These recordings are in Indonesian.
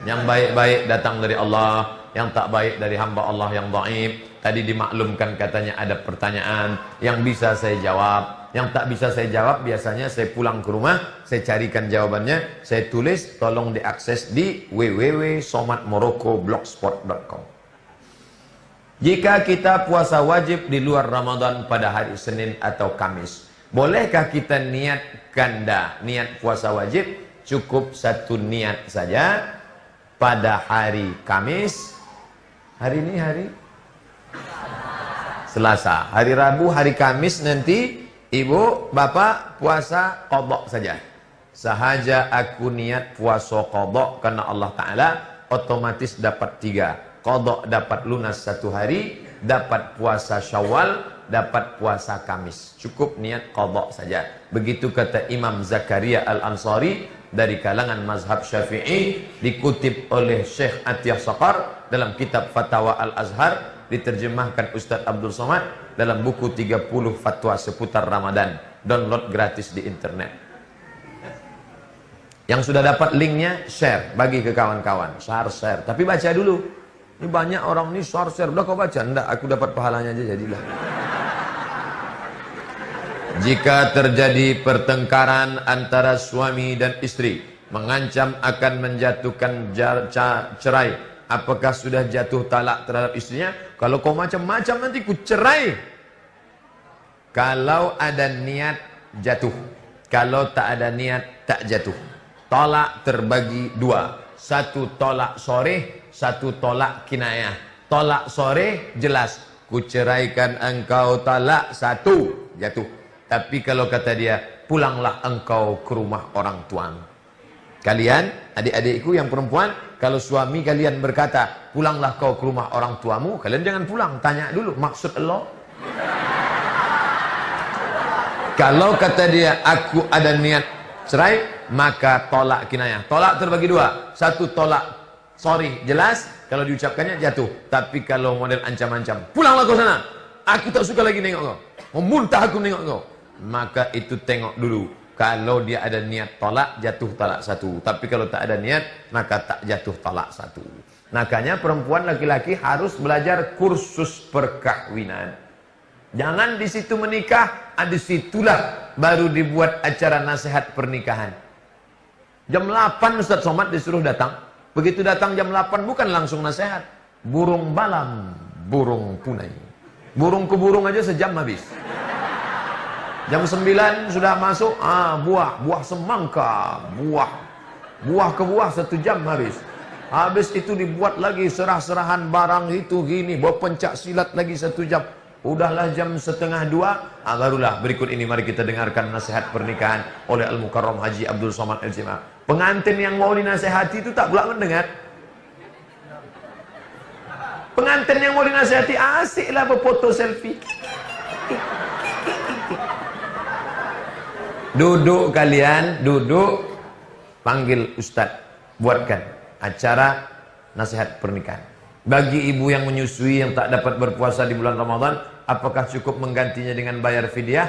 Yang baik-baik datang dari Allah, yang tak baik dari hamba Allah yang dhaif. Tadi dimaklumkan katanya ada pertanyaan yang bisa saya jawab, yang tak bisa saya jawab biasanya saya pulang ke rumah, saya carikan jawabannya, saya tulis, tolong diakses di www.somatmorocco.blogspot.com. Jika kita puasa wajib di luar Ramadan pada hari Senin atau Kamis, bolehkah kita niat ganda, niat puasa wajib? Cukup satu niat saja pada hari Kamis. Hari ini hari Selasa, hari Rabu, hari Kamis nanti ibu, bapak puasa qadha saja. Sahaja aku niat puasa qadha karena Allah Ta'ala, otomatis dapat 3. Qadha dapat lunas 1 hari, dapat puasa Syawal, dapat puasa Kamis. Cukup niat qadha saja. Begitu kata Imam Zakaria Al-Ansari dari kalangan mazhab Syafi'i, dikutip oleh Syekh Atiyah Saqar dalam kitab Fatawa Al-Azhar, diterjemahkan Ustadz Abdul Somad dalam buku 30 fatwa seputar Ramadan. Download gratis di internet. Yang sudah dapat linknya, share, bagi ke kawan-kawan. Share. Tapi baca dulu. Ini banyak orang ini share. Udah kau baca? Enggak, aku dapat pahalanya aja jadilah. Jika terjadi pertengkaran antara suami dan istri, mengancam akan menjatuhkan cerai, apakah sudah jatuh talak terhadap istrinya? Kalau kau macam-macam nanti ku cerai. Kalau ada niat jatuh, kalau tak ada niat tak jatuh. Tolak terbagi 2. 1 tolak soreh, 1 tolak kinayah. Tolak soreh jelas, ku ceraikan engkau, talak 1, jatuh. Tapi kalau kata dia, pulanglah engkau ke rumah orang tuamu. Kalian, adik-adikku yang perempuan, kalau suami kalian berkata, pulanglah kau ke rumah orang tuamu, kalian jangan pulang, tanya dulu, maksud Allah. Kalau kata dia, aku ada niat cerai, maka tolak kinayah. Tolak terbagi 2. 1 tolak sorry, jelas, kalau diucapkannya jatuh. Tapi kalau model ancam-ancam, pulanglah kau sana, aku tak suka lagi nengok kau, mau muntah aku nengok kau, maka itu tengok dulu. Kalau dia ada niat tolak, jatuh talak 1. Tapi kalau tak ada niat, maka tak jatuh talak 1. Makanya perempuan laki-laki harus belajar kursus perkahwinan. Jangan di situ menikah, di situlah baru dibuat acara nasihat pernikahan. Jam 8 Ustaz Somad disuruh datang. Begitu datang jam 8 bukan langsung nasihat. Burung balam, burung punai. Burung ke burung aja sejam habis. Jam 9 sudah masuk, buah semangka, buah ke buah 1 jam habis. Habis itu dibuat lagi serah-serahan barang itu gini, bawa pencak silat lagi 1 jam. Udahlah jam 1:30, barulah berikut ini mari kita dengarkan nasihat pernikahan oleh Al-Mukarram Haji Abdul Somad LCMA. Pengantin yang mau dinasihati itu tak pula mendengar. Pengantin yang mau dinasihati asiklah berfoto selfie. Duduk kalian, duduk, panggil Ustadz, buatkan acara nasihat pernikahan. Bagi ibu yang menyusui yang tak dapat berpuasa di bulan Ramadan, apakah cukup menggantinya dengan bayar fidyah?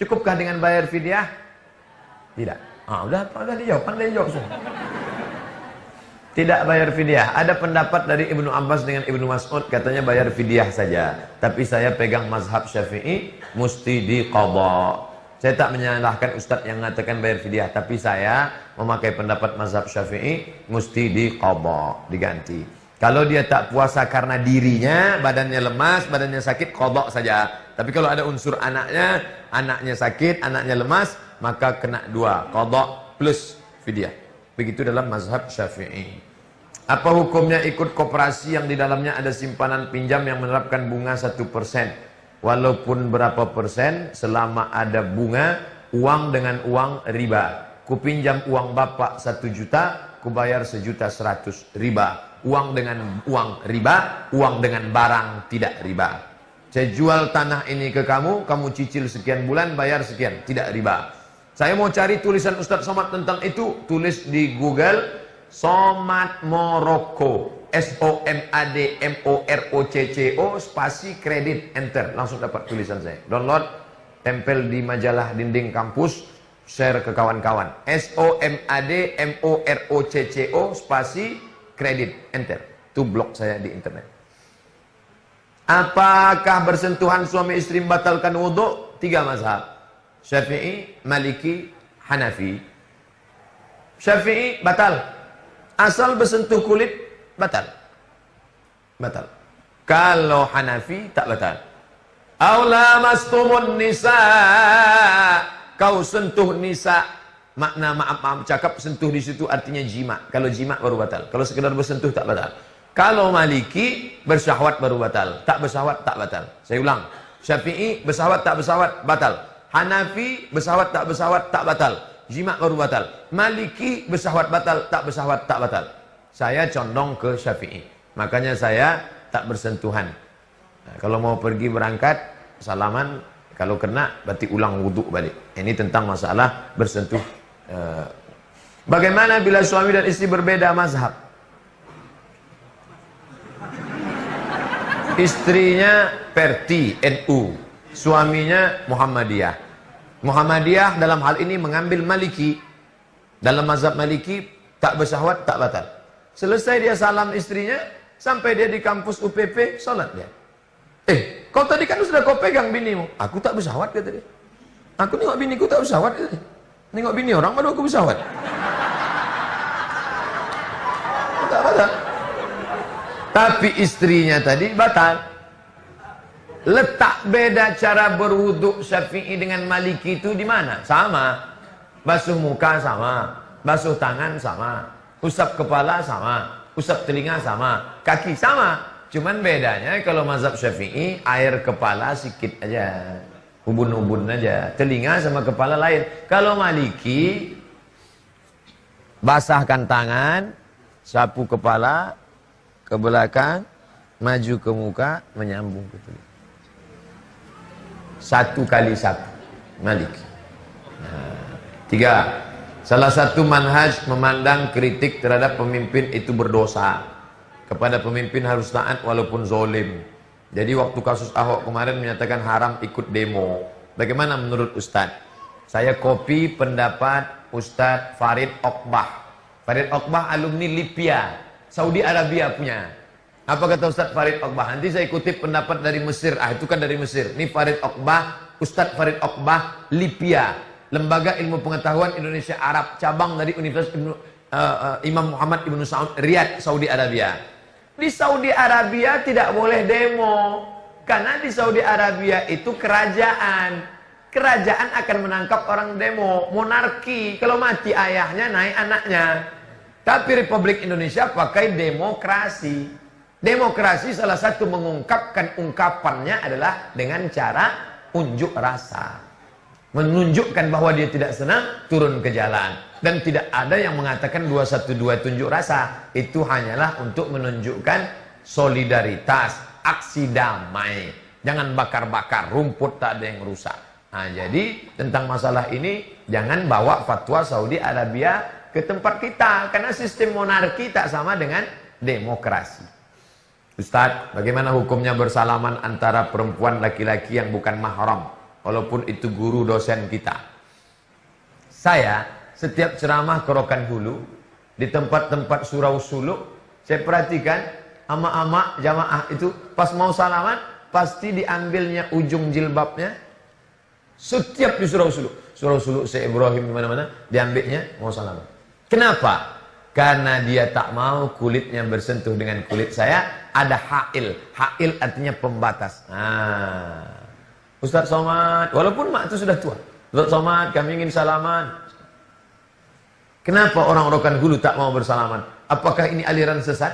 Cukupkah dengan bayar fidyah? Tidak. Udah dijawab, pandai jawab semua. Tidak bayar fidyah. Ada pendapat dari Ibnu Abbas dengan Ibnu Mas'ud, katanya bayar fidyah saja. Tapi saya pegang mazhab Syafi'i, mesti diqadha. Saya tak menyalahkan Ustadz yang mengatakan bayar fidyah, tapi saya memakai pendapat mazhab Syafi'i, mesti diqadha, diganti. Kalau dia tak puasa karena dirinya, badannya lemas, badannya sakit, qadha saja. Tapi kalau ada unsur anaknya sakit, anaknya lemas, maka kena 2, qadha plus fidyah. Begitu dalam mazhab Syafi'i. Apa hukumnya ikut koperasi yang di dalamnya ada simpanan pinjam yang menerapkan bunga 1%? Walaupun berapa persen, selama ada bunga, uang dengan uang riba. Ku pinjam uang bapak 1 juta, ku bayar 1.100.000 riba. Uang dengan uang riba, uang dengan barang tidak riba. Saya jual tanah ini ke kamu, kamu cicil sekian bulan, bayar sekian, tidak riba. Saya mau cari tulisan Ustadz Somad tentang itu, tulis di Google Somad Morocco, SOMADMOROCCO spasi kredit, enter, langsung dapat tulisan saya. Download, tempel di majalah dinding kampus, share ke kawan-kawan. SOMAD spasi kredit, enter. Itu blog saya di internet. Apakah bersentuhan suami istri membatalkan wudhu? 3 mazhab. Syafi'i, Maliki, Hanafi. Syafi'i batal. Asal bersentuh kulit batal. Batal. Kalau Hanafi tak batal. Aula mastumun nisa. Kau sentuh nisa. Makna maaf cakap sentuh di situ artinya jima. Kalau jima baru batal. Kalau sekedar bersentuh tak batal. Kalau Maliki bersyahwat baru batal. Tak bersyahwat tak batal. Saya ulang. Syafi'i bersyahwat tak bersyahwat batal. Hanafi bersyahwat tak batal. Jima baru batal. Maliki bersyahwat batal, tak bersyahwat tak batal. Saya condong ke Syafi'i. Makanya saya tak bersentuhan. Nah, kalau mau pergi berangkat salaman, kalau kena berarti ulang wudhu balik. Ini tentang masalah bersentuh. Bagaimana bila suami dan istri berbeda mazhab? Istrinya Perti NU, suaminya Muhammadiyah. Muhammadiyah dalam hal ini mengambil Maliki. Dalam mazhab Maliki tak bersyahwat tak batal. Selesai dia salam istrinya, sampai dia di kampus UPP salat dia. Kau tadi kan sudah kau pegang binimu. Aku tak bersyahwat kata dia. Aku nengok biniku tak bersyahwat kata dia. Nengok bini orang baru aku bersyahwat. Tak batal. Tapi istrinya tadi batal. Letak beda cara berwuduk Syafi'i dengan Maliki itu di mana? Sama. Basuh muka sama, basuh tangan sama, usap kepala sama, usap telinga sama, kaki sama. Cuman bedanya kalau mazhab Syafi'i air kepala sikit aja, ubun-ubun aja, telinga sama kepala lain. Kalau Maliki basahkan tangan, sapu kepala ke belakang, maju ke muka, menyambung ke telinga. 1 kali 1 Maliki. 3. Salah satu manhaj memandang kritik terhadap pemimpin itu berdosa. Kepada pemimpin harus taat walaupun zolim. Jadi waktu kasus Ahok kemarin menyatakan haram ikut demo. Bagaimana menurut Ustadz? Saya copy pendapat Ustadz Farid Oqbah. Farid Oqbah alumni Libya, Saudi Arabia punya. Apa kata Ustadz Farid Oqbah? Nanti saya kutip pendapat dari Mesir. Itu kan dari Mesir. Ini Farid Oqbah, Ustadz Farid Oqbah, Libya, Lembaga Ilmu Pengetahuan Indonesia Arab, cabang dari Universitas Imam Muhammad Ibn Saud, Riyadh, Saudi Arabia. Di Saudi Arabia tidak boleh demo, karena di Saudi Arabia itu kerajaan. Kerajaan akan menangkap orang demo, monarki. Kalau mati ayahnya, naik anaknya. Tapi Republik Indonesia pakai demokrasi. Demokrasi salah satu mengungkapkan ungkapannya adalah dengan cara unjuk rasa. Menunjukkan bahwa dia tidak senang, turun ke jalan. Dan tidak ada yang mengatakan 212 tunjuk rasa. Itu hanyalah untuk menunjukkan solidaritas, aksi damai. Jangan bakar-bakar, rumput tak ada yang rusak. Nah, jadi tentang masalah ini, jangan bawa fatwa Saudi Arabia ke tempat kita. Karena sistem monarki tak sama dengan demokrasi. Ustadz, bagaimana hukumnya bersalaman antara perempuan laki-laki yang bukan mahram, walaupun itu guru dosen kita? Saya setiap ceramah ke Rokan Hulu, di tempat-tempat surau suluk, saya perhatikan ama-ama jamaah itu pas mau salaman pasti diambilnya ujung jilbabnya. Setiap di surau suluk Syekh Ibrahim di mana-mana diambilnya mau salaman. Kenapa? Karena dia tak mau kulitnya bersentuh dengan kulit saya. Ada ha'il. Ha'il artinya pembatas. Ustadz Somad, walaupun mak itu sudah tua, Ustadz Somad, kami ingin salaman. Kenapa orang Rokan Hulu tak mau bersalaman? Apakah ini aliran sesat?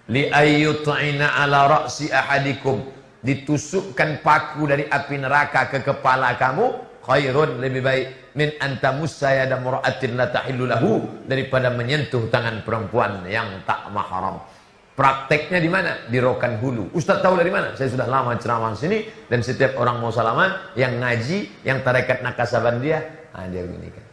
Li ayyut'ina ala ra'si ahadikum. Ditusukkan paku dari api neraka ke kepala kamu, khairun, lebih baik min antamussa yada mura'atin la tahillu lahu, daripada menyentuh tangan perempuan yang tak mahram. Prakteknya di mana? Di Rokan Hulu. Ustaz tahu dari mana? Saya sudah lama ceramah di sini, dan setiap orang mau salaman, yang ngaji, yang tarekat Naqsabandia, dia begini kan.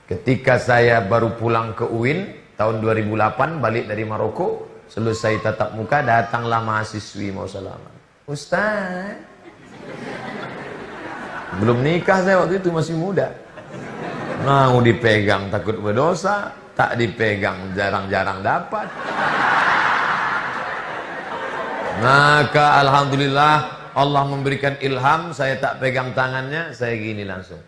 Ketika saya baru pulang ke UIN tahun 2008, balik dari Maroko, selesai tatap muka, datanglah mahasiswi mau salaman. Ustaz, Belum nikah saya waktu itu, masih muda. Mau dipegang takut berdosa, tak dipegang jarang-jarang dapat. Maka alhamdulillah Allah memberikan ilham, saya tak pegang tangannya, saya gini langsung.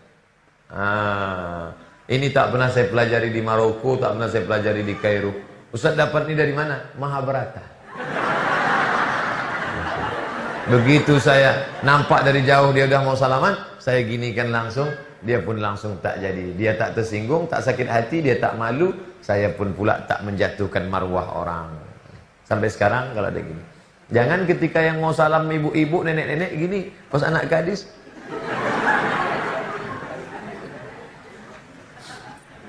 Ini tak pernah saya pelajari di Maroko, tak pernah saya pelajari di Kairo. Ustaz dapat ini dari mana? Mahabharata. Begitu saya nampak dari jauh dia udah mau salaman, saya ginikan langsung, dia pun langsung tak jadi. Dia tak tersinggung, tak sakit hati, dia tak malu, saya pun pula tak menjatuhkan marwah orang. Sampai sekarang kalau ada gini. Jangan ketika yang mau salam ibu-ibu, nenek-nenek gini, pas anak gadis.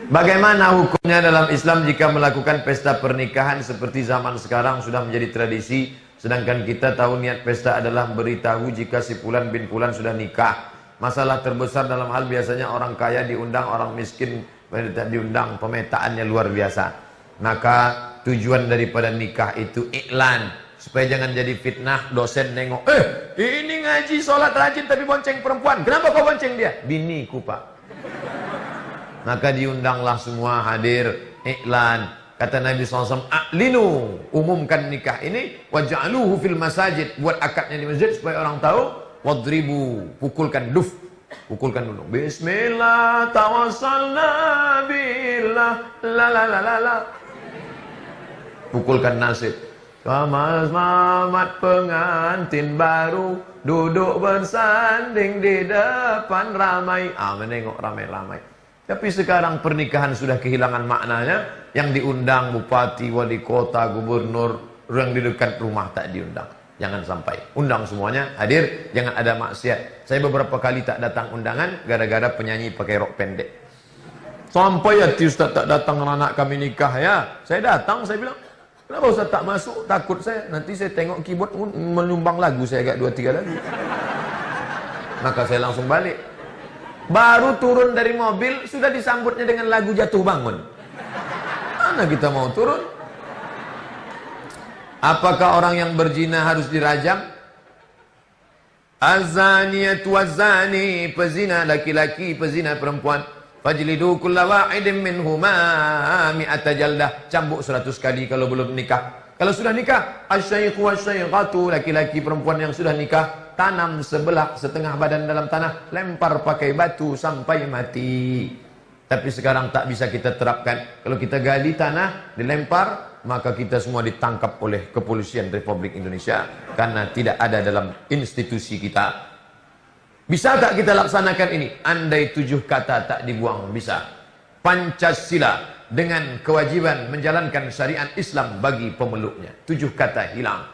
Bagaimana hukumnya dalam Islam jika melakukan pesta pernikahan seperti zaman sekarang sudah menjadi tradisi, sedangkan kita tahu niat pesta adalah beritahu jika si Fulan bin Fulan sudah nikah. Masalah terbesar dalam hal biasanya orang kaya diundang, orang miskin tidak diundang, pemetaannya luar biasa. Maka tujuan daripada nikah itu iklan, supaya jangan jadi fitnah. Dosen nengok, ini ngaji sholat rajin tapi bonceng perempuan, kenapa kau bonceng dia? Biniku pak. Maka diundanglah semua hadir, iklan. Kata Nabi SAW, a'linu, umumkan nikah ini, waj'aluhu fil masajid, buat akadnya di masjid supaya orang tahu, wadribu, pukulkan duf, pukulkan dulu. Bismillah, tawassalna billah, la la la la la. Pukulkan nasib. Selamat pengantin baru, duduk bersanding di depan ramai. Menengok ramai-ramai. Tapi sekarang pernikahan sudah kehilangan maknanya. Yang diundang bupati, wali kota, gubernur, yang di dekat rumah tak diundang. Jangan sampai. Undang semuanya, hadir, jangan ada maksiat. Saya beberapa kali tak datang undangan gara-gara penyanyi pakai rok pendek. Sampai hati Ustaz tak datang anak kami nikah ya. Saya datang, saya bilang, kenapa Ustaz tak masuk? Takut saya, nanti saya tengok keyboard menyumbang lagu, saya agak 2-3 lagu. Maka saya langsung balik. Baru turun dari mobil, sudah disambutnya dengan lagu Jatuh Bangun. Mana kita mau turun? Apakah orang yang berzina harus dirajam? Az-zaniyatu waz-zani, pezina laki-laki, pezina perempuan. Fajlidu kulla wahidin minhuma mi'ata jaldah. Cambuk 100 kali kalau belum nikah. Kalau sudah nikah, asy-syaikhu wasy-syaikhatu, laki-laki perempuan yang sudah nikah, tanam sebelah setengah badan dalam tanah, lempar pakai batu sampai mati. Tapi sekarang tak bisa kita terapkan. Kalau kita gali tanah, dilempar, maka kita semua ditangkap oleh kepolisian Republik Indonesia karena tidak ada dalam institusi kita. Bisa tak kita laksanakan ini? Andai 7 kata tak dibuang, bisa. Pancasila dengan kewajiban menjalankan syariat Islam bagi pemeluknya. 7 kata hilang.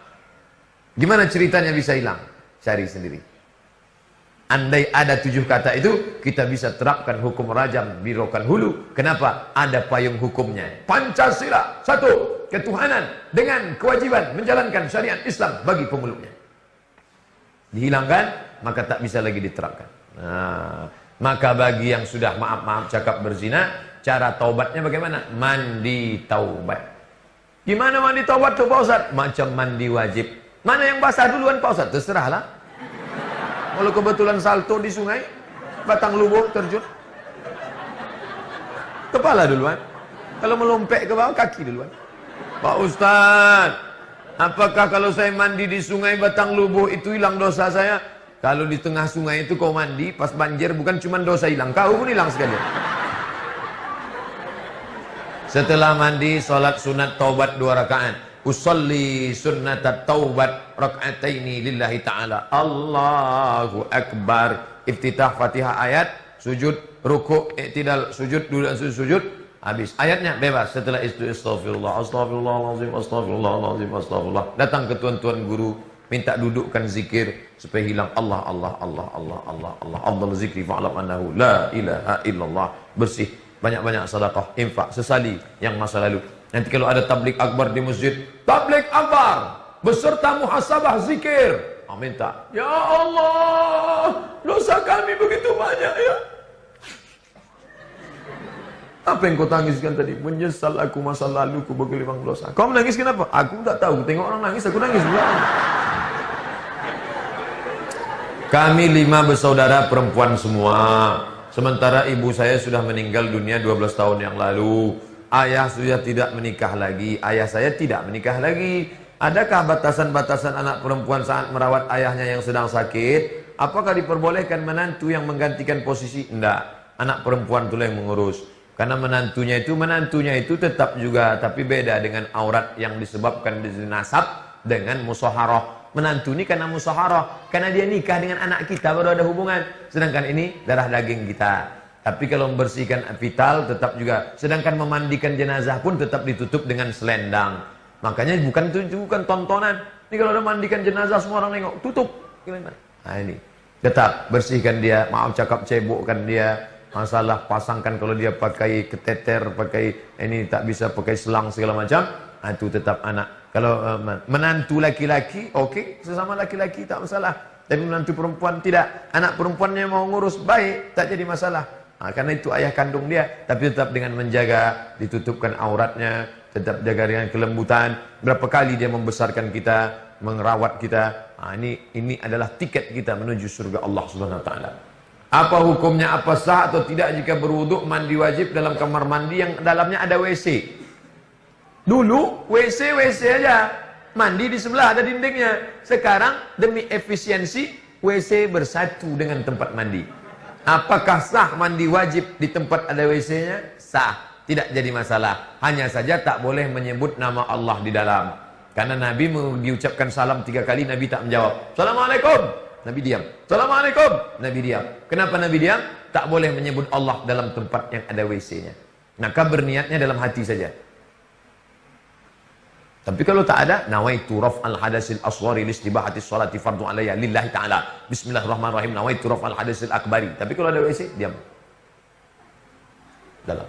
Gimana ceritanya bisa hilang? Cari sendiri. Andai ada 7 kata itu, kita bisa terapkan hukum rajam di Rokan Hulu. Kenapa? Ada payung hukumnya. Pancasila, 1, ketuhanan dengan kewajiban menjalankan syariat Islam bagi pemeluknya. Dihilangkan, maka tak bisa lagi diterapkan. Maka bagi yang sudah maaf cakap berzina, cara taubatnya bagaimana? Mandi taubat. Gimana mandi taubat tuh Pak Ustaz? Macam mandi wajib. Mana yang basah duluan Pak Ustaz? Terserahlah. Kalau kebetulan salto di sungai, batang lubung terjun, kepala duluan. Kalau melompek ke bawah, kaki duluan. Pak Ustaz, apakah kalau saya mandi di sungai batang lubung itu hilang dosa saya? Kalau di tengah sungai itu kau mandi, pas banjir bukan cuma dosa hilang, kau pun hilang sekalian. Setelah mandi, sholat sunat taubat 2 rakaat. Usolli sunnatat taubat rak'ataini lillahi ta'ala. Allahu Akbar. Iftitah Fatihah ayat, sujud, rukuk, i'tidal, sujud, duduk dan sujud. Habis. Ayatnya bebas. Setelah itu astagfirullah, astagfirullahalazim, astagfirullahalazim, astagfirullah. Datang ke tuan-tuan guru, minta dudukkan zikir supaya hilang Allah, Allah, Allah, Allah, Allah, Allah. Afdal zikri fa'lam annahu la ilaha illallah. Bersih. Banyak-banyak sedekah, infak, sesali yang masa lalu. Nanti kalau ada tablik akbar di masjid, tablik akbar beserta muhasabah zikir. Minta, ya Allah, dosa kami begitu banyak ya. Apa yang kau tangiskan tadi? Menyesal aku masa lalu ku bergelimang dosa. Kau menangis kenapa? Aku tak tahu. Tengok orang nangis, aku nangis juga. Kami 5 bersaudara perempuan semua. Sementara ibu saya sudah meninggal dunia 12 tahun yang lalu. Ayah sudah tidak menikah lagi. Ayah saya tidak menikah lagi. Adakah batasan-batasan anak perempuan saat merawat ayahnya yang sedang sakit? Apakah diperbolehkan menantu yang menggantikan posisi? Enggak. Anak perempuan itulah yang mengurus. Karena menantunya itu tetap juga, tapi beda dengan aurat yang disebabkan dari nasab dengan musaharah. Menantu ini karena musaharah, karena dia nikah dengan anak kita baru ada hubungan. Sedangkan ini darah daging kita. Tapi kalau membersihkan vital tetap juga. Sedangkan memandikan jenazah pun tetap ditutup dengan selendang. Makanya bukan tontonan. Ini kalau ada mandikan jenazah semua orang nengok, tutup. Nah ini, tetap bersihkan dia, maaf cakap cebokkan dia. Masalah pasangkan kalau dia pakai keteter, pakai ini tak bisa pakai selang segala macam, itu tetap anak. Kalau menantu laki-laki, oke, sesama laki-laki tak masalah. Tapi menantu perempuan tidak. Anak perempuannya mau ngurus baik, tak jadi masalah. Karena itu ayah kandung dia, tapi tetap dengan menjaga, ditutupkan auratnya, tetap jaga dengan kelembutan. Berapa kali dia membesarkan kita, merawat kita. Ini adalah tiket kita menuju surga Allah Subhanahu Wa Taala. Apa hukumnya, apa sah atau tidak jika berwuduk mandi wajib dalam kamar mandi yang dalamnya ada WC? Dulu WC aja, mandi di sebelah ada dindingnya. Sekarang demi efisiensi WC bersatu dengan tempat mandi. Apakah sah mandi wajib di tempat ada WC-nya? Sah, tidak jadi masalah. Hanya saja tak boleh menyebut nama Allah di dalam. Karena Nabi diucapkan salam 3 kali, Nabi tak menjawab. Assalamualaikum. Nabi diam. Assalamualaikum. Nabi diam. Kenapa Nabi diam? Tak boleh menyebut Allah dalam tempat yang ada WC-nya. Maka berniatnya dalam hati saja. Tapi kalau tak ada, nawaitu raf'al hadasil asghari listibahati sholati fardu alayya lillahi ta'ala. Bismillahirrahmanirrahim. Nawaitu raf'al hadasil akbari. Tapi kalau ada WC, diam. Dalam.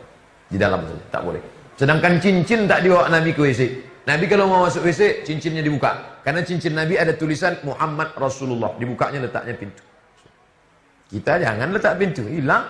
Di dalam saja, tak boleh. Sedangkan cincin tak dibawa Nabi ke WC. Nabi kalau mau masuk WC, cincinnya dibuka. Karena cincin Nabi ada tulisan Muhammad Rasulullah. Dibukanya letaknya pintu. Kita jangan letak pintu, hilang.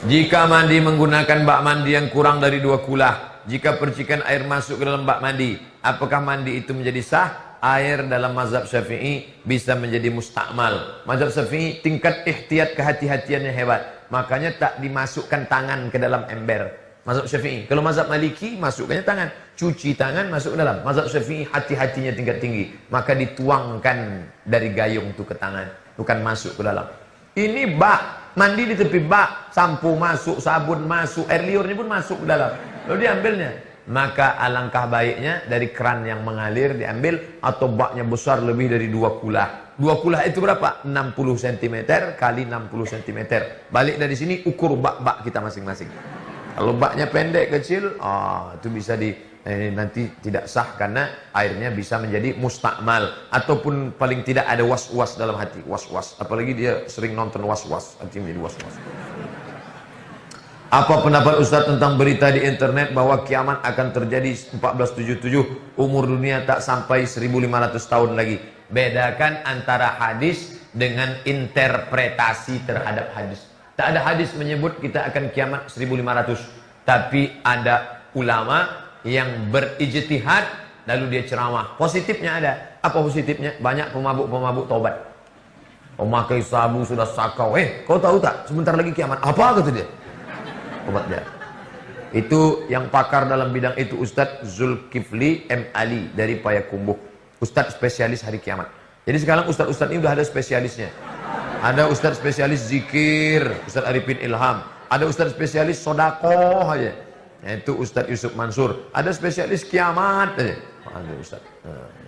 Jika mandi menggunakan bak mandi yang kurang dari 2 kulah, jika percikan air masuk ke dalam bak mandi, apakah mandi itu menjadi sah? Air dalam mazhab Syafi'i bisa menjadi mustakmal. Mazhab Syafi'i tingkat ihtiyat kehati-hatiannya hebat. Makanya tak dimasukkan tangan ke dalam ember. Mazhab Syafi'i. Kalau mazhab Maliki masukkannya tangan, cuci tangan masuk ke dalam. Mazhab Syafi'i hati-hatinya tingkat tinggi, maka dituangkan dari gayung itu ke tangan, bukan masuk ke dalam. Ini bak, mandi di tepi bak, sampo masuk, sabun masuk, air liurnya pun masuk ke dalam. Lalu diambilnya, maka alangkah baiknya dari keran yang mengalir diambil, atau baknya besar lebih dari 2 kulah. 2 kulah itu berapa? 60 cm kali 60 cm. Balik dari sini ukur bak-bak kita masing-masing. Kalau baknya pendek kecil, itu bisa nanti tidak sah karena airnya bisa menjadi mustakmal, ataupun paling tidak ada was-was dalam hati, was-was. Apalagi dia sering nonton was-was, hati menjadi was-was. Apa pendapat Ustaz tentang berita di internet bahwa kiamat akan terjadi 1477, umur dunia tak sampai 1500 tahun lagi? Bedakan antara hadis dengan interpretasi terhadap hadis. Tak ada hadis menyebut kita akan kiamat 1500. Tapi ada ulama yang berijtihad lalu dia ceramah. Positifnya ada. Apa positifnya? Banyak pemabuk-pemabuk taubat. Pemakai sabu sudah sakau. Kau tahu tak? Sebentar lagi kiamat. Apa kata dia? Obat dia. Itu yang pakar dalam bidang itu Ustadz Zulkifli M. Ali dari Payakumbuh. Ustadz spesialis hari kiamat. Jadi sekarang Ustadz-Ustadz ini udah ada spesialisnya. Ada Ustadz spesialis zikir, Ustadz Arifin Ilham. Ada Ustadz spesialis sodakoh aja, yaitu Ustadz Yusuf Mansur. Ada spesialis kiamat aja. Ada Ustadz.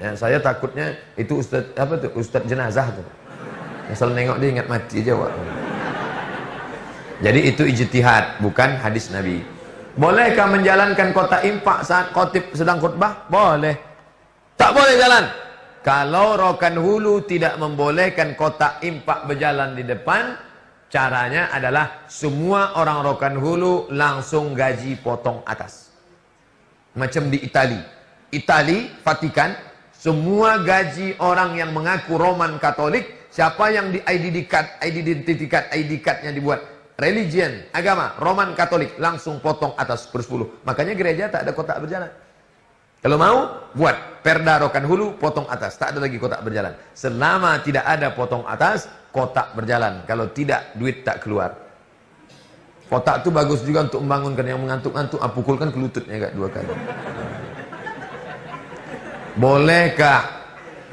Ya, saya takutnya itu Ustadz apa tuh? Ustadz jenazah tuh. Asal nengok dia ingat mati aja, Pak. Jadi itu ijtihad, bukan hadis Nabi. Bolehkah menjalankan kotak infak saat khotib sedang khutbah? Boleh. Tak boleh jalan. Kalau rokan hulu tidak membolehkan kotak infak berjalan di depan, caranya adalah semua orang rokan hulu langsung gaji potong atas. Macam di Itali, Vatikan, semua gaji orang yang mengaku Roman Katolik, siapa yang di ID card-nya dibuat religion, agama, Roman Katolik, langsung potong atas per 10. Makanya gereja tak ada kotak berjalan. Kalau mau, buat perda rokan hulu, potong atas. Tak ada lagi kotak berjalan. Selama tidak ada potong atas, kotak berjalan. Kalau tidak, duit tak keluar. Kotak itu bagus juga untuk membangunkan yang mengantuk-ngantuk. Pukulkan ke lututnya kak 2 kali. Bolehkah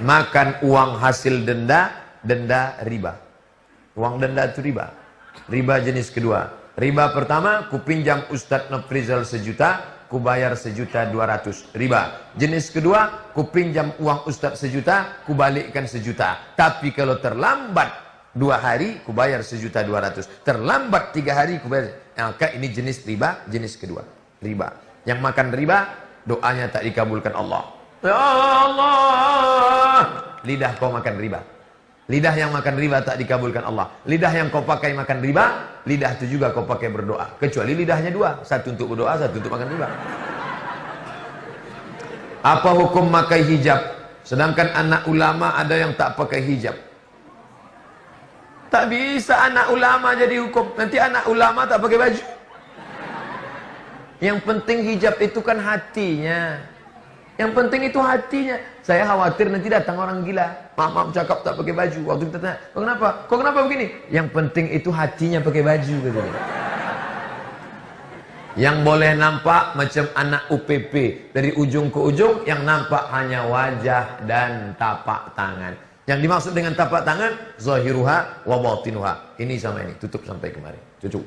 makan uang hasil denda? Denda riba. Uang denda itu riba. Riba jenis kedua. Riba pertama, ku pinjam Ustadz Noprizal 1 juta, ku bayar 1.200.000. Riba. Jenis kedua, ku pinjam uang Ustadz 1 juta, ku balikkan 1 juta. Tapi kalau terlambat 2 hari, ku bayar 1.200.000. Terlambat 3 hari, ku bayar. Maka ini jenis riba, jenis kedua. Riba. Yang makan riba, doanya tak dikabulkan Allah. Ya Allah, lidah kau makan riba. Lidah yang makan riba tak dikabulkan Allah. Lidah yang kau pakai makan riba, lidah itu juga kau pakai berdoa. Kecuali lidahnya 2, satu untuk berdoa, satu untuk makan riba. Apa hukum pakai hijab? Sedangkan anak ulama ada yang tak pakai hijab. Tak bisa anak ulama jadi hukum. Nanti anak ulama tak pakai baju. Yang penting hijab itu kan hatinya. Yang penting itu hatinya. Saya khawatir nanti datang orang gila. Maaf cakap tak pakai baju. Waktu kita tanya, kok kenapa? Kok kenapa begini? Yang penting itu hatinya pakai baju katanya. Yang boleh nampak macam anak UPP dari ujung ke ujung, yang nampak hanya wajah dan tapak tangan. Yang dimaksud dengan tapak tangan, zahiruha wa batinuha. Ini sama ini, tutup sampai kemarin. Cucuk.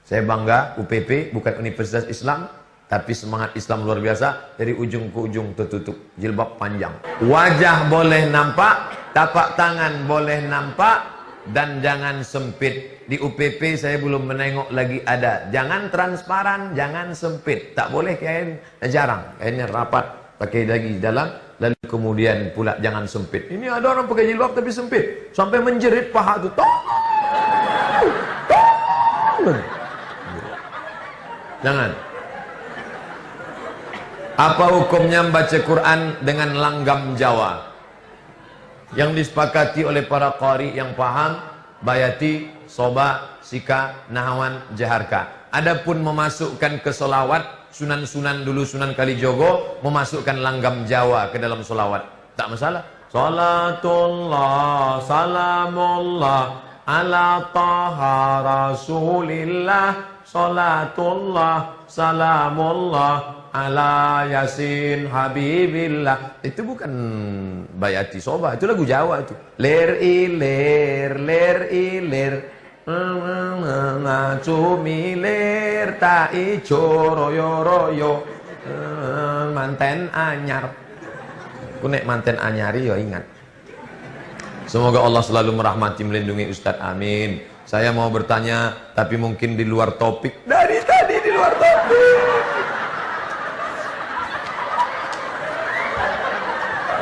Saya bangga UPP bukan Universitas Islam, tapi semangat Islam luar biasa. Dari ujung ke ujung tertutup, jilbab panjang. Wajah boleh nampak, tapak tangan boleh nampak, dan jangan sempit. Di UPP saya belum menengok lagi ada. Jangan transparan, jangan sempit. Tak boleh kain, jarang. Kainnya rapat, pakai lagi dalam. Lalu kemudian pula jangan sempit. Ini ada orang pakai jilbab tapi sempit. Sampai menjerit paha itu. Jangan. Apa hukumnya membaca Quran dengan langgam Jawa? Yang disepakati oleh para qari yang paham, bayati, soba, sika, nahawan, jaharka. Adapun memasukkan ke solawat, sunan-sunan dulu, Sunan Kalijogo, memasukkan langgam Jawa ke dalam solawat. Tak masalah. Salatullah, salamullah, ala taha rasulillah. Salatullah, salamullah, ala yasin habibillah. Itu bukan bayati soba, itu lagu Jawa itu. Ler iler, ler iler, ngacumi ler, ta ijo royo royo, manten anyar. Aku nek manten anyari ya ingat. Semoga Allah selalu merahmati, melindungi Ustadz, amin. Saya mau bertanya, tapi mungkin di luar topik. Dari tadi di luar topik.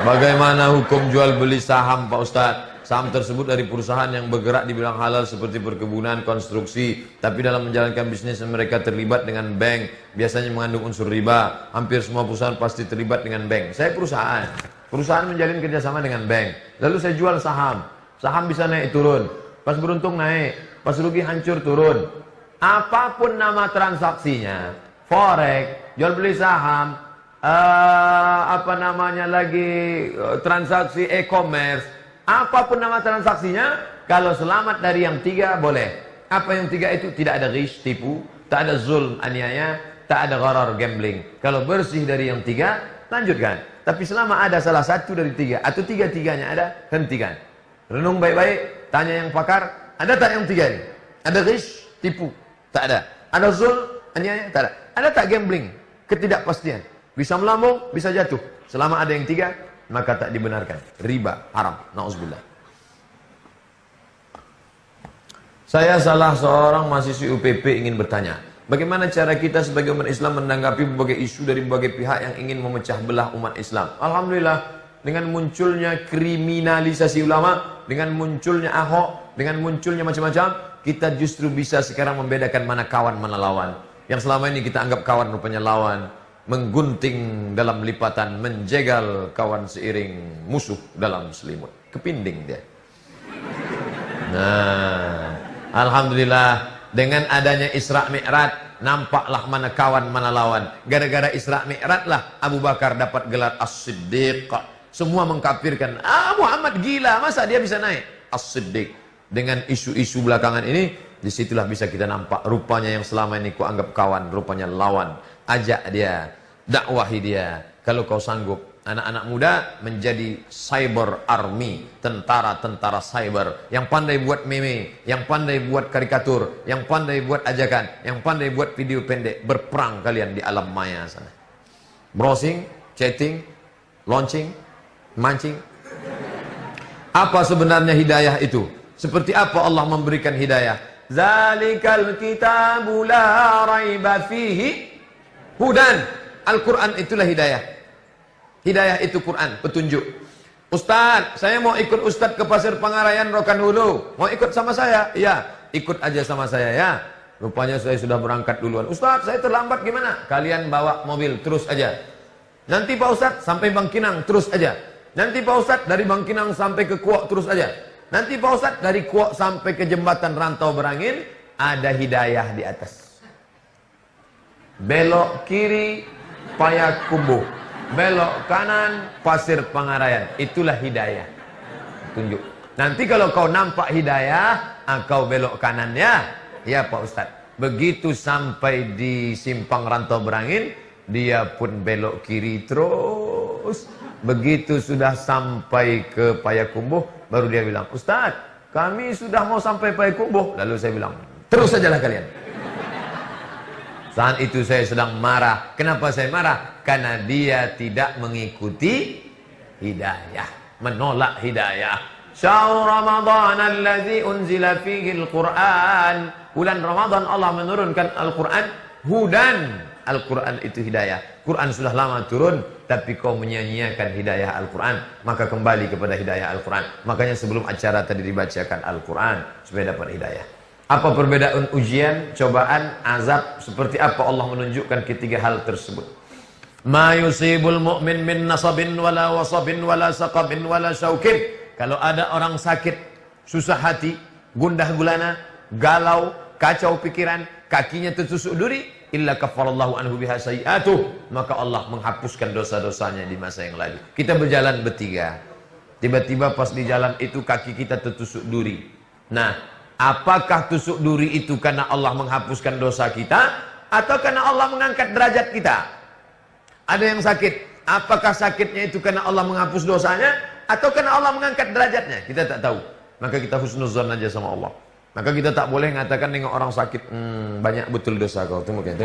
Bagaimana hukum jual beli saham Pak Ustadz? Saham tersebut dari perusahaan yang bergerak di bidang halal seperti perkebunan, konstruksi. Tapi dalam menjalankan bisnis mereka terlibat dengan bank. Biasanya mengandung unsur riba. Hampir semua perusahaan pasti terlibat dengan bank. Saya perusahaan. Perusahaan menjalin kerjasama dengan bank. Lalu saya jual saham. Saham bisa naik turun. Pas beruntung naik, pas rugi hancur turun. Apapun nama transaksinya, forex, jual beli saham, apa namanya lagi, transaksi e-commerce, apapun nama transaksinya, kalau selamat dari yang 3 boleh. Apa yang 3 itu? Tidak ada ghish, tipu, tak ada zulm, aniaya, tak ada gharar, gambling. Kalau bersih dari yang 3, lanjutkan. Tapi selama ada salah satu dari 3 atau 3-3-nya ada, hentikan. Renung baik-baik, tanya yang pakar, ada tak yang 3 ini? Ada ghish, tipu? Tak ada. Ada zulm, aniaya? Tak ada. Ada tak gambling? Ketidakpastian. Bisa melambung, bisa jatuh. Selama ada yang 3, maka tak dibenarkan. Riba, haram. Na'udzubillah. Saya salah seorang mahasiswi UPP ingin bertanya. Bagaimana cara kita sebagai umat Islam menanggapi berbagai isu dari berbagai pihak yang ingin memecah belah umat Islam? Alhamdulillah. Dengan munculnya kriminalisasi ulama, dengan munculnya Ahok, dengan munculnya macam-macam, kita justru bisa sekarang membedakan mana kawan, mana lawan. Yang selama ini kita anggap kawan, rupanya lawan. Menggunting dalam lipatan, menjegal kawan seiring musuh dalam selimut. Kepinding dia. Nah, alhamdulillah Dengan adanya Isra Mi'raj, nampaklah mana kawan mana lawan. Gara-gara Isra Mi'raj lah Abu Bakar dapat gelar As-Siddiq. Semua mengkafirkan, Muhammad gila, masa dia bisa naik? As-Siddiq. Dengan isu-isu belakangan ini, disitulah bisa kita nampak rupanya yang selama ini ku anggap kawan, rupanya lawan. Ajak dia, dakwahi dia. Kalau kau sanggup, anak-anak muda menjadi cyber army, tentara-tentara cyber yang pandai buat meme, yang pandai buat karikatur, yang pandai buat ajakan, yang pandai buat video pendek. Berperang kalian di alam maya sana. Browsing, chatting, launching, mancing. Apa sebenarnya hidayah itu? Seperti apa Allah memberikan hidayah? Zalikal kitabu la raiba fihi hudan. Al-Quran itulah hidayah. Hidayah itu Quran, petunjuk. Ustaz, saya mau ikut Ustaz ke Pasir Pangarayan Rokan Hulu. Mau ikut sama saya? Iya, ikut aja sama saya ya. Rupanya saya sudah berangkat duluan. Ustaz, saya terlambat gimana? Kalian bawa mobil, terus aja. Nanti Pak Ustaz sampai Bangkinang, terus aja. Nanti Pak Ustaz dari Bangkinang sampai ke Kuok, terus aja. Nanti Pak Ustaz dari Kuok sampai ke jembatan Rantau Berangin, ada hidayah di atas. Belok kiri, Payakumbuh. Belok kanan, Pasir Pangarayan. Itulah hidayah. Tunjuk. Nanti kalau kau nampak hidayah, kau belok kanan ya. Ya Pak Ustadz. Begitu sampai di simpang Rantau Berangin, dia pun belok kiri terus. Begitu sudah sampai ke Payakumbuh, baru dia bilang, Ustadz, kami sudah mau sampai Payakumbuh. Lalu saya bilang, terus sajalah kalian. Saat itu saya sedang marah. Kenapa saya marah? Karena dia tidak mengikuti hidayah, menolak hidayah. Syahrul Ramadan allazi unzila fihi al-Qur'an. Bulan Ramadan Allah menurunkan Al-Qur'an hudan. Al-Quran itu hidayah. Quran sudah lama turun, tapi kau menyia-nyiakan hidayah Al-Quran, maka kembali kepada hidayah Al-Quran. Makanya sebelum acara tadi dibacakan Al-Quran supaya dapat hidayah. Apa perbedaan ujian, cobaan, azab? Seperti apa Allah menunjukkan ketiga hal tersebut? Ma yusibul mu'min min nasabin wala wasabin wala saqabin wala syaukin. Kalau ada orang sakit, susah hati, gundah gulana, galau, kacau pikiran, kakinya tertusuk duri, illa kafarallahu anhu biha sayi'atuh, maka Allah menghapuskan dosa-dosanya di masa yang lalu. Kita berjalan bertiga, tiba-tiba pas di jalan itu kaki kita tertusuk duri. Nah, apakah tusuk duri itu karena Allah menghapuskan dosa kita, atau karena Allah mengangkat derajat kita? Ada yang sakit, apakah sakitnya itu karena Allah menghapus dosanya, atau karena Allah mengangkat derajatnya? Kita tak tahu. Maka kita husnuzan aja sama Allah. Maka kita tak boleh mengatakan nengok orang sakit, banyak betul dosa kau. Tunggu kan?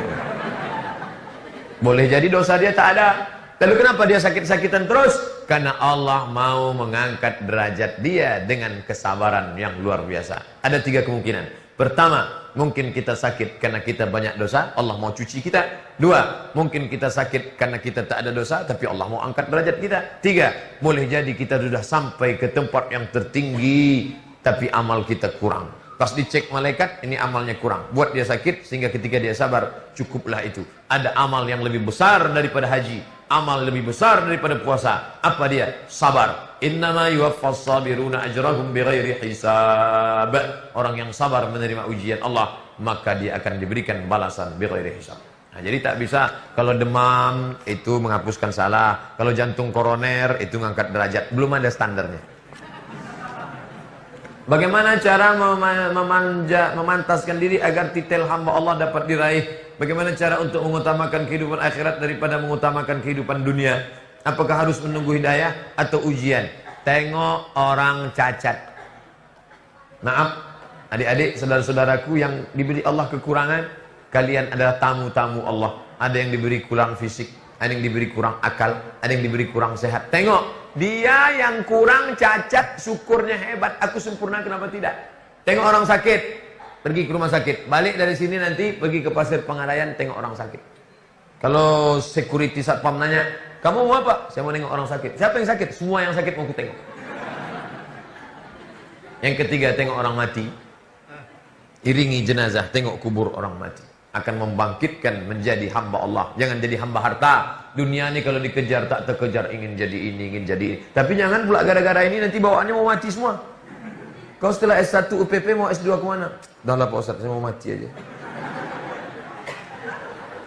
Boleh jadi dosa dia tak ada. Lalu kenapa dia sakit-sakitan terus? Karena Allah mau mengangkat derajat dia dengan kesabaran yang luar biasa. Ada tiga kemungkinan. Pertama, mungkin kita sakit karena kita banyak dosa, Allah mau cuci kita. Dua, mungkin kita sakit karena kita tak ada dosa, tapi Allah mau angkat derajat kita. Tiga, boleh jadi kita sudah sampai ke tempat yang tertinggi, tapi amal kita kurang. Pas dicek malaikat, ini amalnya kurang. Buat dia sakit, sehingga ketika dia sabar, cukuplah itu. Ada amal yang lebih besar daripada haji. Amal lebih besar daripada puasa. Apa dia? Sabar. Innama yuwaffas sabiruna ajrahum bighairi hisab. Orang yang sabar menerima ujian Allah, maka dia akan diberikan balasan bighairi hisab. Nah, jadi tak bisa kalau demam itu menghapuskan salah, kalau jantung koroner itu mengangkat derajat. Belum ada standarnya. Bagaimana cara memantaskan diri agar titel hamba Allah dapat diraih? Bagaimana cara untuk mengutamakan kehidupan akhirat daripada mengutamakan kehidupan dunia? Apakah harus menunggu hidayah atau ujian? Tengok orang cacat. Maaf, adik-adik, saudara-saudaraku yang diberi Allah kekurangan, kalian adalah tamu-tamu Allah. Ada yang diberi kurang fisik, ada yang diberi kurang akal, ada yang diberi kurang sehat. Tengok, dia yang kurang cacat, syukurnya hebat. Aku sempurna, kenapa tidak? Tengok orang sakit, pergi ke rumah sakit. Balik dari sini nanti pergi ke Pasir Pangarayan, tengok orang sakit. Kalau security satpam nanya, kamu mau apa? Saya mau nengok orang sakit. Siapa yang sakit? Semua yang sakit mau aku tengok. Yang ketiga, tengok orang mati. Iringi jenazah, tengok kubur orang mati. Akan membangkitkan menjadi hamba Allah. Jangan jadi hamba harta. Dunia ini kalau dikejar tak terkejar, ingin jadi ini, ingin jadi ini. Tapi jangan pula gara-gara ini nanti bawaannya mau mati semua. Kau setelah S1 UPP mau S2 kemana? Dah lah Pak Ustaz, saya mau mati aja.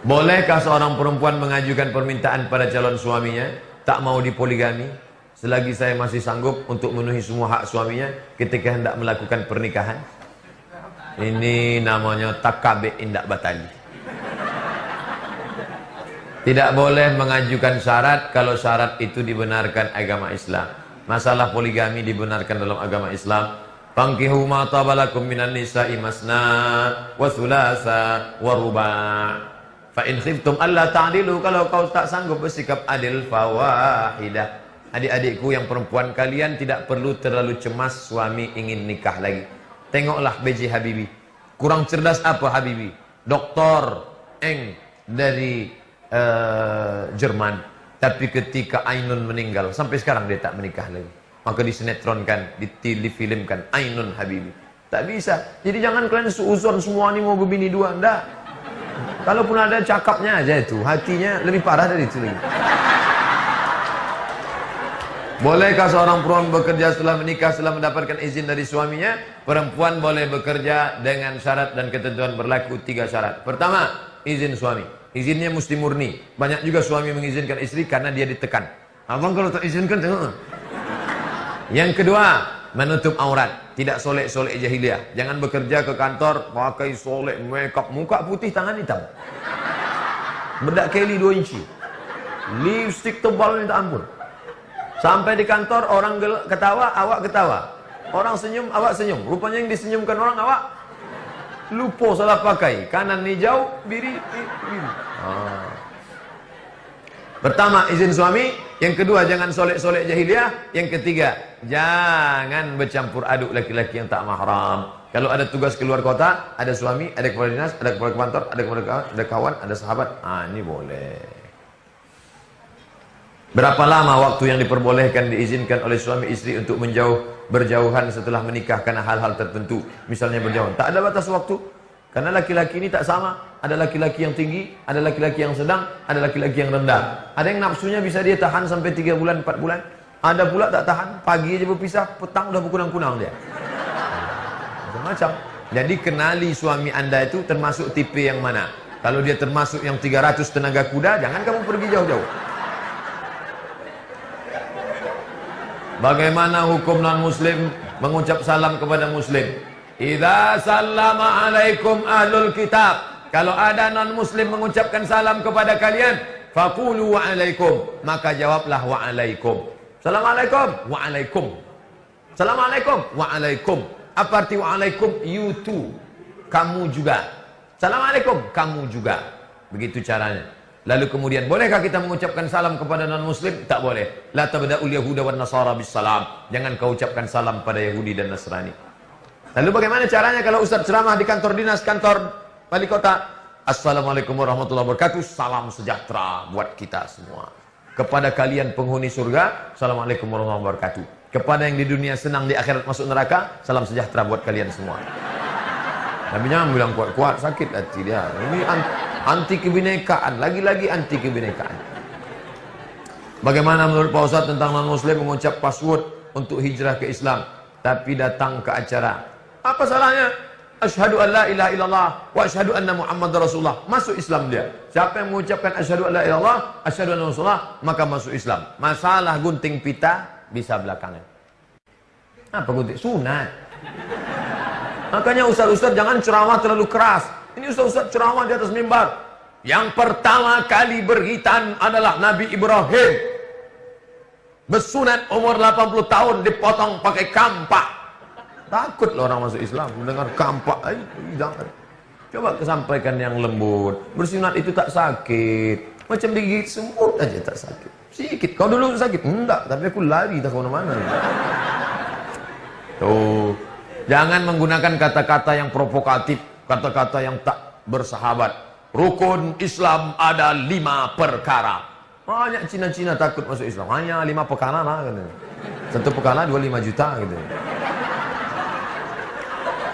Bolehkah seorang perempuan mengajukan permintaan pada calon suaminya tak mau dipoligami selagi saya masih sanggup untuk memenuhi semua hak suaminya ketika hendak melakukan pernikahan? Ini namanya takabe indak batali. Tidak boleh mengajukan syarat kalau syarat itu dibenarkan agama Islam. Masalah poligami dibenarkan dalam agama Islam. Fankihu ma tabalakum minan nisa'i masna wa thulatha wa ruba'. Fa in khiftum alla ta'dilu, kalau kau tak sanggup bersikap adil fawahidah. Adik-adikku yang perempuan, kalian tidak perlu terlalu cemas suami ingin nikah lagi. Tengoklah B.J. Habibie. Kurang cerdas apa Habibie? Doktor Eng dari Jerman. Tapi ketika Ainun meninggal, sampai sekarang dia tak menikah lagi. Maka disinetronkan, difilmkan Ainun Habibie. Tak bisa. Jadi jangan kalian seuzon semua ini mau berbini dua. Enggak. Kalaupun ada cakapnya aja itu, hatinya lebih parah dari itu lagi. Bolehkah seorang perempuan bekerja setelah menikah setelah mendapatkan izin dari suaminya? Perempuan boleh bekerja dengan syarat dan ketentuan berlaku 3 syarat. Pertama, izin suami. Izinnya mesti murni. Banyak juga suami mengizinkan istri karena dia ditekan. Abang kalau tak izinkan tengok. Yang kedua, menutup aurat, tidak solek-solek jahiliah. Jangan bekerja ke kantor pakai solek, makeup, muka putih, tangan hitam. Bedak Kelly 2 inci. Lipstick tebal minta ampun. Sampai di kantor orang ketawa, awak ketawa. Orang senyum, awak senyum. Rupanya yang disenyumkan orang awak lupa salah pakai. Kanan hijau, biru. Pertama, izin suami. Yang kedua, jangan solek-solek jahiliah. Yang ketiga, jangan bercampur aduk laki-laki yang tak mahram. Kalau ada tugas keluar kota, ada suami, ada kepala dinas, ada kepala kantor, ada kawan, ada sahabat. Ini boleh. Berapa lama waktu yang diperbolehkan diizinkan oleh suami istri untuk berjauhan setelah menikah karena hal-hal tertentu? Misalnya berjauhan. Tak ada batas waktu. Karena laki-laki ini tak sama. Ada laki-laki yang tinggi, ada laki-laki yang sedang, ada laki-laki yang rendah. Ada yang nafsunya bisa dia tahan sampai 3 bulan, 4 bulan. Ada pula tak tahan, pagi aja berpisah, petang udah berkunang-kunang dia. Macam-macam. Jadi kenali suami anda itu termasuk tipe yang mana. Kalau dia termasuk yang 300 tenaga kuda, jangan kamu pergi jauh-jauh. Bagaimana hukum non-muslim mengucap salam kepada muslim? Idza sallama alaikum ahlul kitab. Kalau ada non-muslim mengucapkan salam kepada kalian, faqulu wa alaikum, maka jawablah wa alaikum. Assalamualaikum, wa alaikum. Assalamualaikum, wa alaikum. Apa arti wa alaikum? You too. Kamu juga. Assalamualaikum, kamu juga. Begitu caranya. Lalu kemudian, bolehkah kita mengucapkan salam kepada non-muslim? Tak boleh. La tabda'ul yahuda wan nasara bis salam. Jangan kau ucapkan salam pada Yahudi dan Nasrani. Lalu bagaimana caranya kalau Ustaz ceramah di kantor dinas, kantor wali kota? Assalamualaikum warahmatullahi wabarakatuh. Salam sejahtera buat kita semua. Kepada kalian penghuni surga, Assalamualaikum warahmatullahi wabarakatuh. Kepada yang di dunia senang, di akhirat masuk neraka, salam sejahtera buat kalian semua. Nabi jangan bilang kuat-kuat, sakit hati dia. Ini anti kebinekaan, lagi-lagi anti kebinekaan. Bagaimana menurut Pak Ustaz tentang non-muslim mengucap password untuk hijrah ke Islam tapi datang ke acara? Apa salahnya? Asyhadu an la ilaha illallah wa asyhadu anna Muhammadar Rasulullah. Masuk Islam dia. Siapa yang mengucapkan asyhadu an la ilaha illallah, asyhadu anna Rasulullah, maka masuk Islam. Masalah gunting pita bisa belakangan. Apa gunting? Sunat. Makanya ustaz-ustaz jangan ceramah terlalu keras. Ini ustaz-ustaz ceramah di atas mimbar. Yang pertama kali berhitan adalah Nabi Ibrahim. Bersunat umur 80 tahun dipotong pakai kampak. Takut loh orang masuk Islam mendengar kampak. Jangan. Coba kesampaikan yang lembut. Bersunat itu tak sakit. Macam digigit semut aja tak sakit. Sikit. Kau dulu sakit? Enggak, tapi aku lari tak kemana-mana. Tuh. Jangan menggunakan kata-kata yang provokatif, kata-kata yang tak bersahabat. Rukun Islam ada 5 perkara. Banyak Cina-Cina takut masuk Islam. Hanya 5 perkara lah. Satu perkara 25 juta gitu.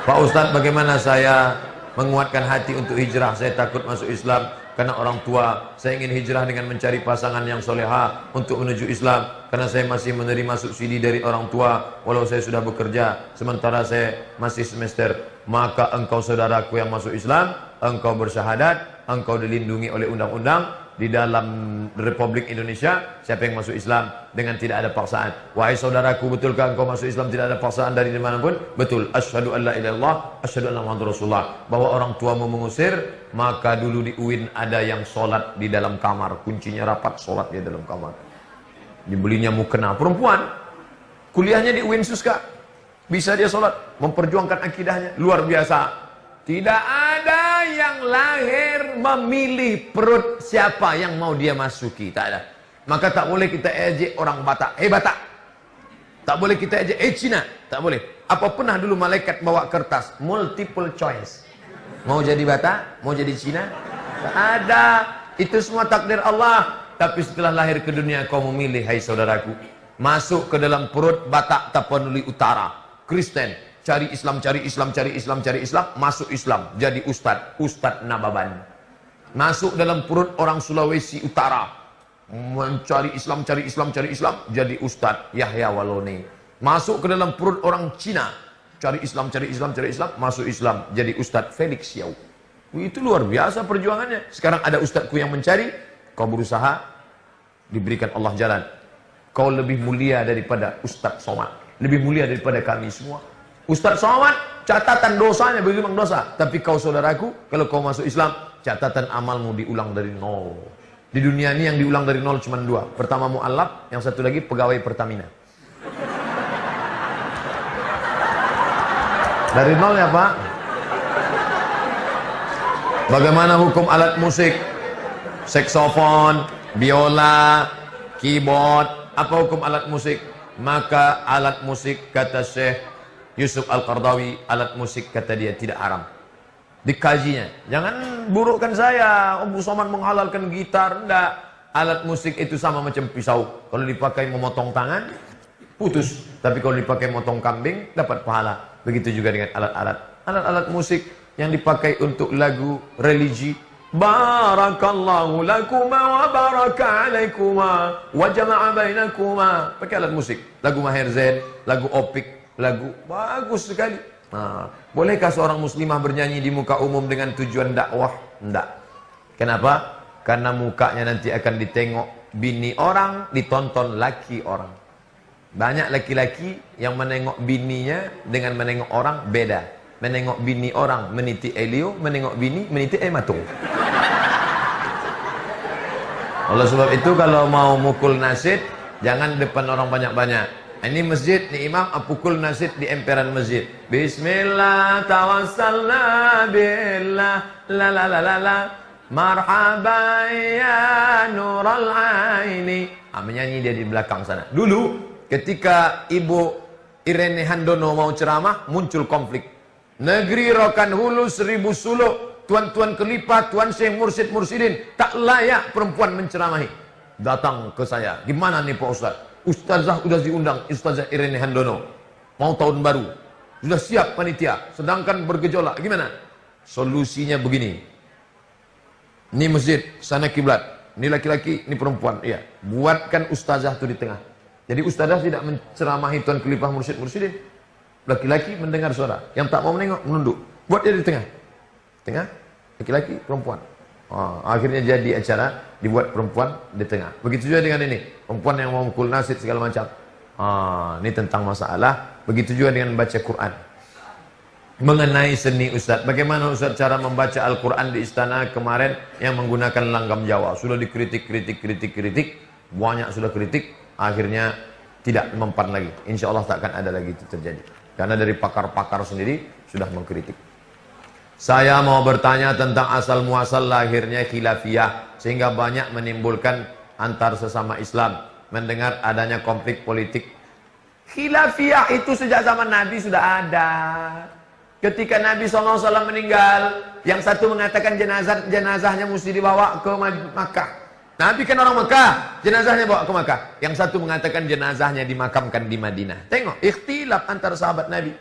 Pak Ustadz, bagaimana saya menguatkan hati untuk hijrah. Saya takut masuk Islam karena orang tua. Saya ingin hijrah dengan mencari pasangan yang soleha untuk menuju Islam, karena saya masih menerima subsidi dari orang tua walau saya sudah bekerja, sementara saya masih semester. Maka engkau saudaraku yang masuk Islam, engkau bersyahadat, engkau dilindungi oleh undang-undang di dalam Republik Indonesia. Siapa yang masuk Islam dengan tidak ada paksaan? Wahai saudaraku, betulkah engkau masuk Islam tidak ada paksaan dari dimanapun? Betul. Asyhadu an la ilaha illallah, asyhadu anna Muhammadar Rasulullah. Bahwa orang tuamu mengusir, maka dulu di UIN ada yang sholat di dalam kamar, kuncinya rapat, sholat di dalam kamar. Dibelinya mukena, perempuan, kuliahnya di UIN Suska, bisa dia sholat, memperjuangkan akidahnya, luar biasa. Tidak ada yang lahir memilih perut siapa yang mau dia masuki, tak ada. Maka tak boleh kita ejek orang Batak, Batak. Tak boleh kita ejek, Cina, tak boleh. Apa pernah dulu malaikat bawa kertas multiple choice? Mau jadi Batak, mau jadi Cina? Tak ada. Itu semua takdir Allah. Tapi setelah lahir ke dunia kau memilih, hai saudaraku. Masuk ke dalam perut Batak Tapanuli Utara, Kristen, cari Islam, cari Islam, cari Islam, cari Islam, masuk Islam, jadi Ustadz Nababan. Masuk dalam perut orang Sulawesi Utara, mencari Islam, cari Islam, cari Islam, jadi Ustadz Yahya Walone. Masuk ke dalam perut orang Cina, cari Islam, cari Islam, cari Islam, masuk Islam, jadi Ustadz Felix Xiao. Itu luar biasa perjuangannya. Sekarang ada ustadzku yang mencari, kau berusaha, diberikan Allah jalan. Kau lebih mulia daripada Ustadz Somad, lebih mulia daripada kami semua. Ustadz Somad, catatan dosanya bagaimana dosa. Tapi kau saudaraku, kalau kau masuk Islam, catatan amalmu diulang dari nol. Di dunia ini yang diulang dari nol cuma dua. Pertama mu'allaf, yang satu lagi pegawai Pertamina. Dari nol ya Pak. Bagaimana hukum alat musik? Saksofon, biola, keyboard. Apa hukum alat musik? Maka alat musik, kata Syekh Yusuf Al-Qardawi, alat musik kata dia tidak haram. Dikajinya. Jangan burukkan saya, Abu Somad menghalalkan gitar. Enggak. Alat musik itu sama macam pisau. Kalau dipakai memotong tangan, putus. Tapi kalau dipakai memotong kambing, dapat pahala. Begitu juga dengan alat-alat. Alat-alat musik yang dipakai untuk lagu religi. Barakallahu lakuma wa baraka alaikuma wa jama'a bainakuma. Pakai alat musik. Lagu Maher Zain, lagu Opik, lagu bagus sekali. Nah, bolehkah seorang muslimah bernyanyi di muka umum dengan tujuan dakwah? Enggak. Kenapa? Karena mukanya nanti akan ditengok bini orang, ditonton laki orang. Banyak laki-laki yang menengok bininya dengan menengok orang beda. Menengok bini orang meniti Elio, menengok bini meniti Matung. Oleh sebab itu kalau mau mukul nasid, jangan depan orang banyak-banyak. Ini masjid, ni imam pukul nasid di emperan masjid. Bismillah tawassalna billah la la la la la marhaban ya nural aini. Menyanyi dia di belakang sana. Dulu ketika Ibu Irene Handono mau ceramah, muncul konflik. Negeri Rokan Hulu 1000 suluk, tuan-tuan kelipat, tuan syekh mursyid mursyidin, tak layak perempuan menceramahi. Datang ke saya, gimana nih Pak Ustaz? Ustazah sudah diundang, Ustazah Irene Handono. Mau tahun baru, sudah siap panitia, sedangkan bergejolak. Gimana? Solusinya begini. Ini masjid, sana kiblat. Ini laki-laki, ini perempuan. Iya, buatkan ustazah itu di tengah. Jadi ustazah tidak menceramahi tuan kelipah mursyid mursyidin. Laki-laki mendengar suara, yang tak mau menengok menunduk. Buat dia di tengah. Tengah, laki-laki, perempuan. Akhirnya jadi acara dibuat perempuan di tengah. Begitu juga dengan ini, perempuan yang mau mukul nasid segala macam. Ini tentang masalah. Begitu juga dengan baca Quran. Mengenai seni Ustaz, bagaimana Ustaz cara membaca Al-Quran di istana kemarin yang menggunakan langgam Jawa? Sudah dikritik, banyak sudah kritik, akhirnya tidak mempan lagi. Insya Allah tak akan ada lagi itu terjadi. Karena dari pakar-pakar sendiri sudah mengkritik. Saya mau bertanya tentang asal muasal lahirnya khilafiyah, sehingga banyak menimbulkan antar sesama Islam. Mendengar adanya konflik politik. Khilafiyah itu sejak zaman Nabi sudah ada. Ketika Nabi SAW meninggal, yang satu mengatakan jenazahnya mesti dibawa ke Makkah. Nabi kan orang Makkah, jenazahnya bawa ke Makkah. Yang satu mengatakan jenazahnya dimakamkan di Madinah. Tengok, ikhtilaf antara sahabat Nabi.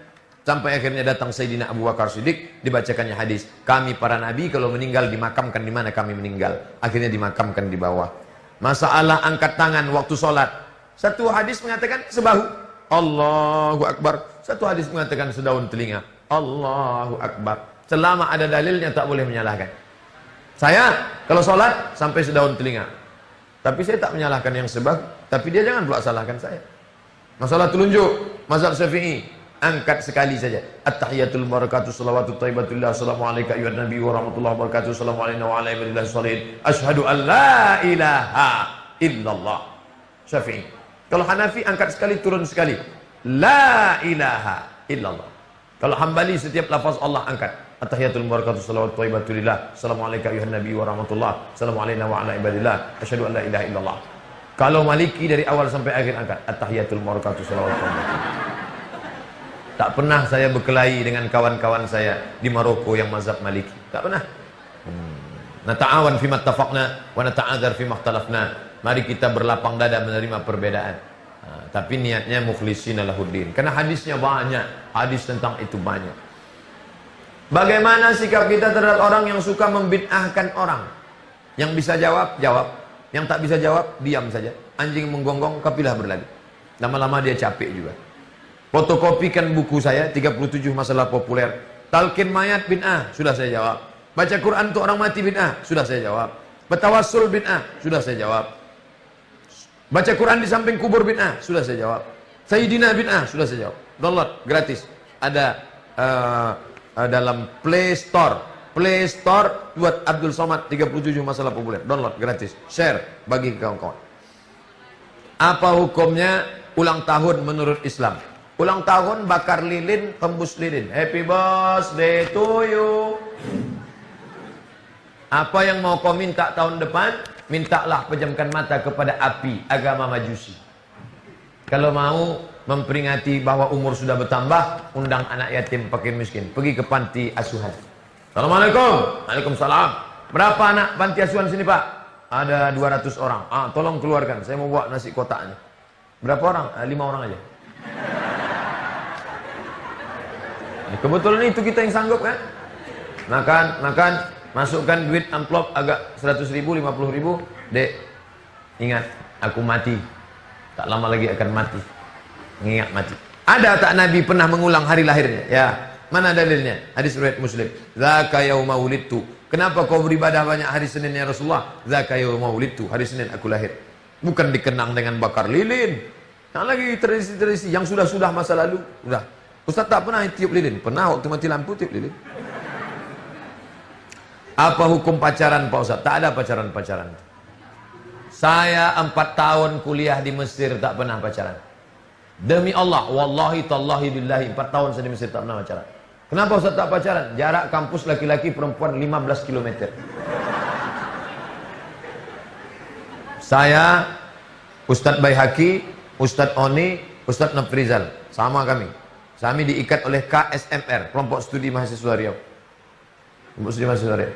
Sampai akhirnya datang Sayyidina Abu Bakar Siddiq, dibacakannya hadis. Kami para nabi kalau meninggal dimakamkan di mana kami meninggal. Akhirnya dimakamkan di bawah. Masalah angkat tangan waktu sholat. Satu hadis mengatakan sebahu. Allahu Akbar. Satu hadis mengatakan sedaun telinga. Allahu Akbar. Selama ada dalilnya tak boleh menyalahkan. Saya kalau sholat sampai sedaun telinga. Tapi saya tak menyalahkan yang sebahu. Tapi dia jangan pula salahkan saya. Masalah telunjuk, mazhab Syafi'i. Angkat sekali saja. At-tahiyatul barakatuh salawatu thayyibatullah. Assalamualaikum ayuhan nabi wa rahmatullahi wa barakatuh. Assalamualaikum wa ala ibadillah sholihin. Ashhadu an la ilaha illallah. Syafi'i. Kalau Hanafi angkat sekali, turun sekali. La ilaha illallah. Kalau Hambali setiap lafaz Allah angkat. At-tahiyatul barakatuh salawatu thayyibatullah. Assalamualaikum ayuhan nabi wa rahmatullah. Assalamualaikum wa ala ibadillah. Ashhadu an la ilaha illallah. Kalau Maliki dari awal sampai akhir angkat. At-tahiyatul barakatuh salawatu thayyibatullah. Tak pernah saya berkelahi dengan kawan-kawan saya di Maroko yang mazhab Maliki. Tak pernah. Nata'awan fi mattafaqna wa nata'adzar fi makhtalafna. Mari kita berlapang dada menerima perbedaan. Tapi niatnya mukhlishina lahuddin. Karena hadisnya banyak. Hadis tentang itu banyak. Bagaimana sikap kita terhadap orang yang suka membid'ahkan orang? Yang bisa jawab, jawab. Yang tak bisa jawab, diam saja. Anjing menggonggong, kapilah berlari. Lama-lama dia capek juga. Fotokopikan buku saya 37 masalah populer. Talqin mayat bid'ah, sudah saya jawab. Baca Quran untuk orang mati bid'ah, sudah saya jawab. Bertawassul bid'ah, sudah saya jawab. Baca Quran di samping kubur bid'ah, sudah saya jawab. Sayyidina bid'ah, sudah saya jawab. Download gratis. Ada dalam Play Store. Play Store buat Abdul Somad 37 masalah populer. Download gratis. Share bagi kawan-kawan. Apa hukumnya ulang tahun menurut Islam? Ulang tahun bakar lilin, hembus lilin. Happy birthday to you. Apa yang mau kau minta tahun depan? Mintalah pejamkan mata kepada api agama Majusi. Kalau mau memperingati bahwa umur sudah bertambah, undang anak yatim fakir miskin. Pergi ke panti asuhan. Assalamualaikum. Waalaikumsalam. Berapa anak panti asuhan sini Pak? Ada 200 orang. Tolong keluarkan. Saya mau buat nasi kotaknya. Berapa orang? 5 orang aja. Kebetulan itu kita yang sanggup kan? Makan, masukkan duit amplop agak 100 ribu, 50 ribu. Dek, ingat, aku mati. Tak lama lagi akan mati. Mengingat mati. Ada tak Nabi pernah mengulang hari lahirnya? Ya, mana dalilnya? Hadis riwayat Muslim. Zaka yauma wulidtu. Kenapa kau beribadah banyak hari Senin ya Rasulullah? Zaka yauma wulidtu. Hari Senin aku lahir. Bukan dikenang dengan bakar lilin. Yang lagi tradisi-tradisi yang sudah-sudah masa lalu. Udah. Ustaz tak pernah tiup lilin. Pernah waktu mati lampu tiup lilin. Apa hukum pacaran Pak Ustaz? Tak ada pacaran-pacaran. Saya 4 tahun kuliah di Mesir tak pernah pacaran. Demi Allah, wallahi tallahi billahi 4 tahun saya di Mesir tak pernah pacaran. Kenapa Ustaz tak pacaran? Jarak kampus laki-laki perempuan 15 km. Saya, Ustaz Baihaqi, Ustaz Oni, Ustaz Nafrizal, sama kami. Kami diikat oleh KSMR, Kelompok Studi Mahasiswa Riau. Kelompok Studi Mahasiswa Riau.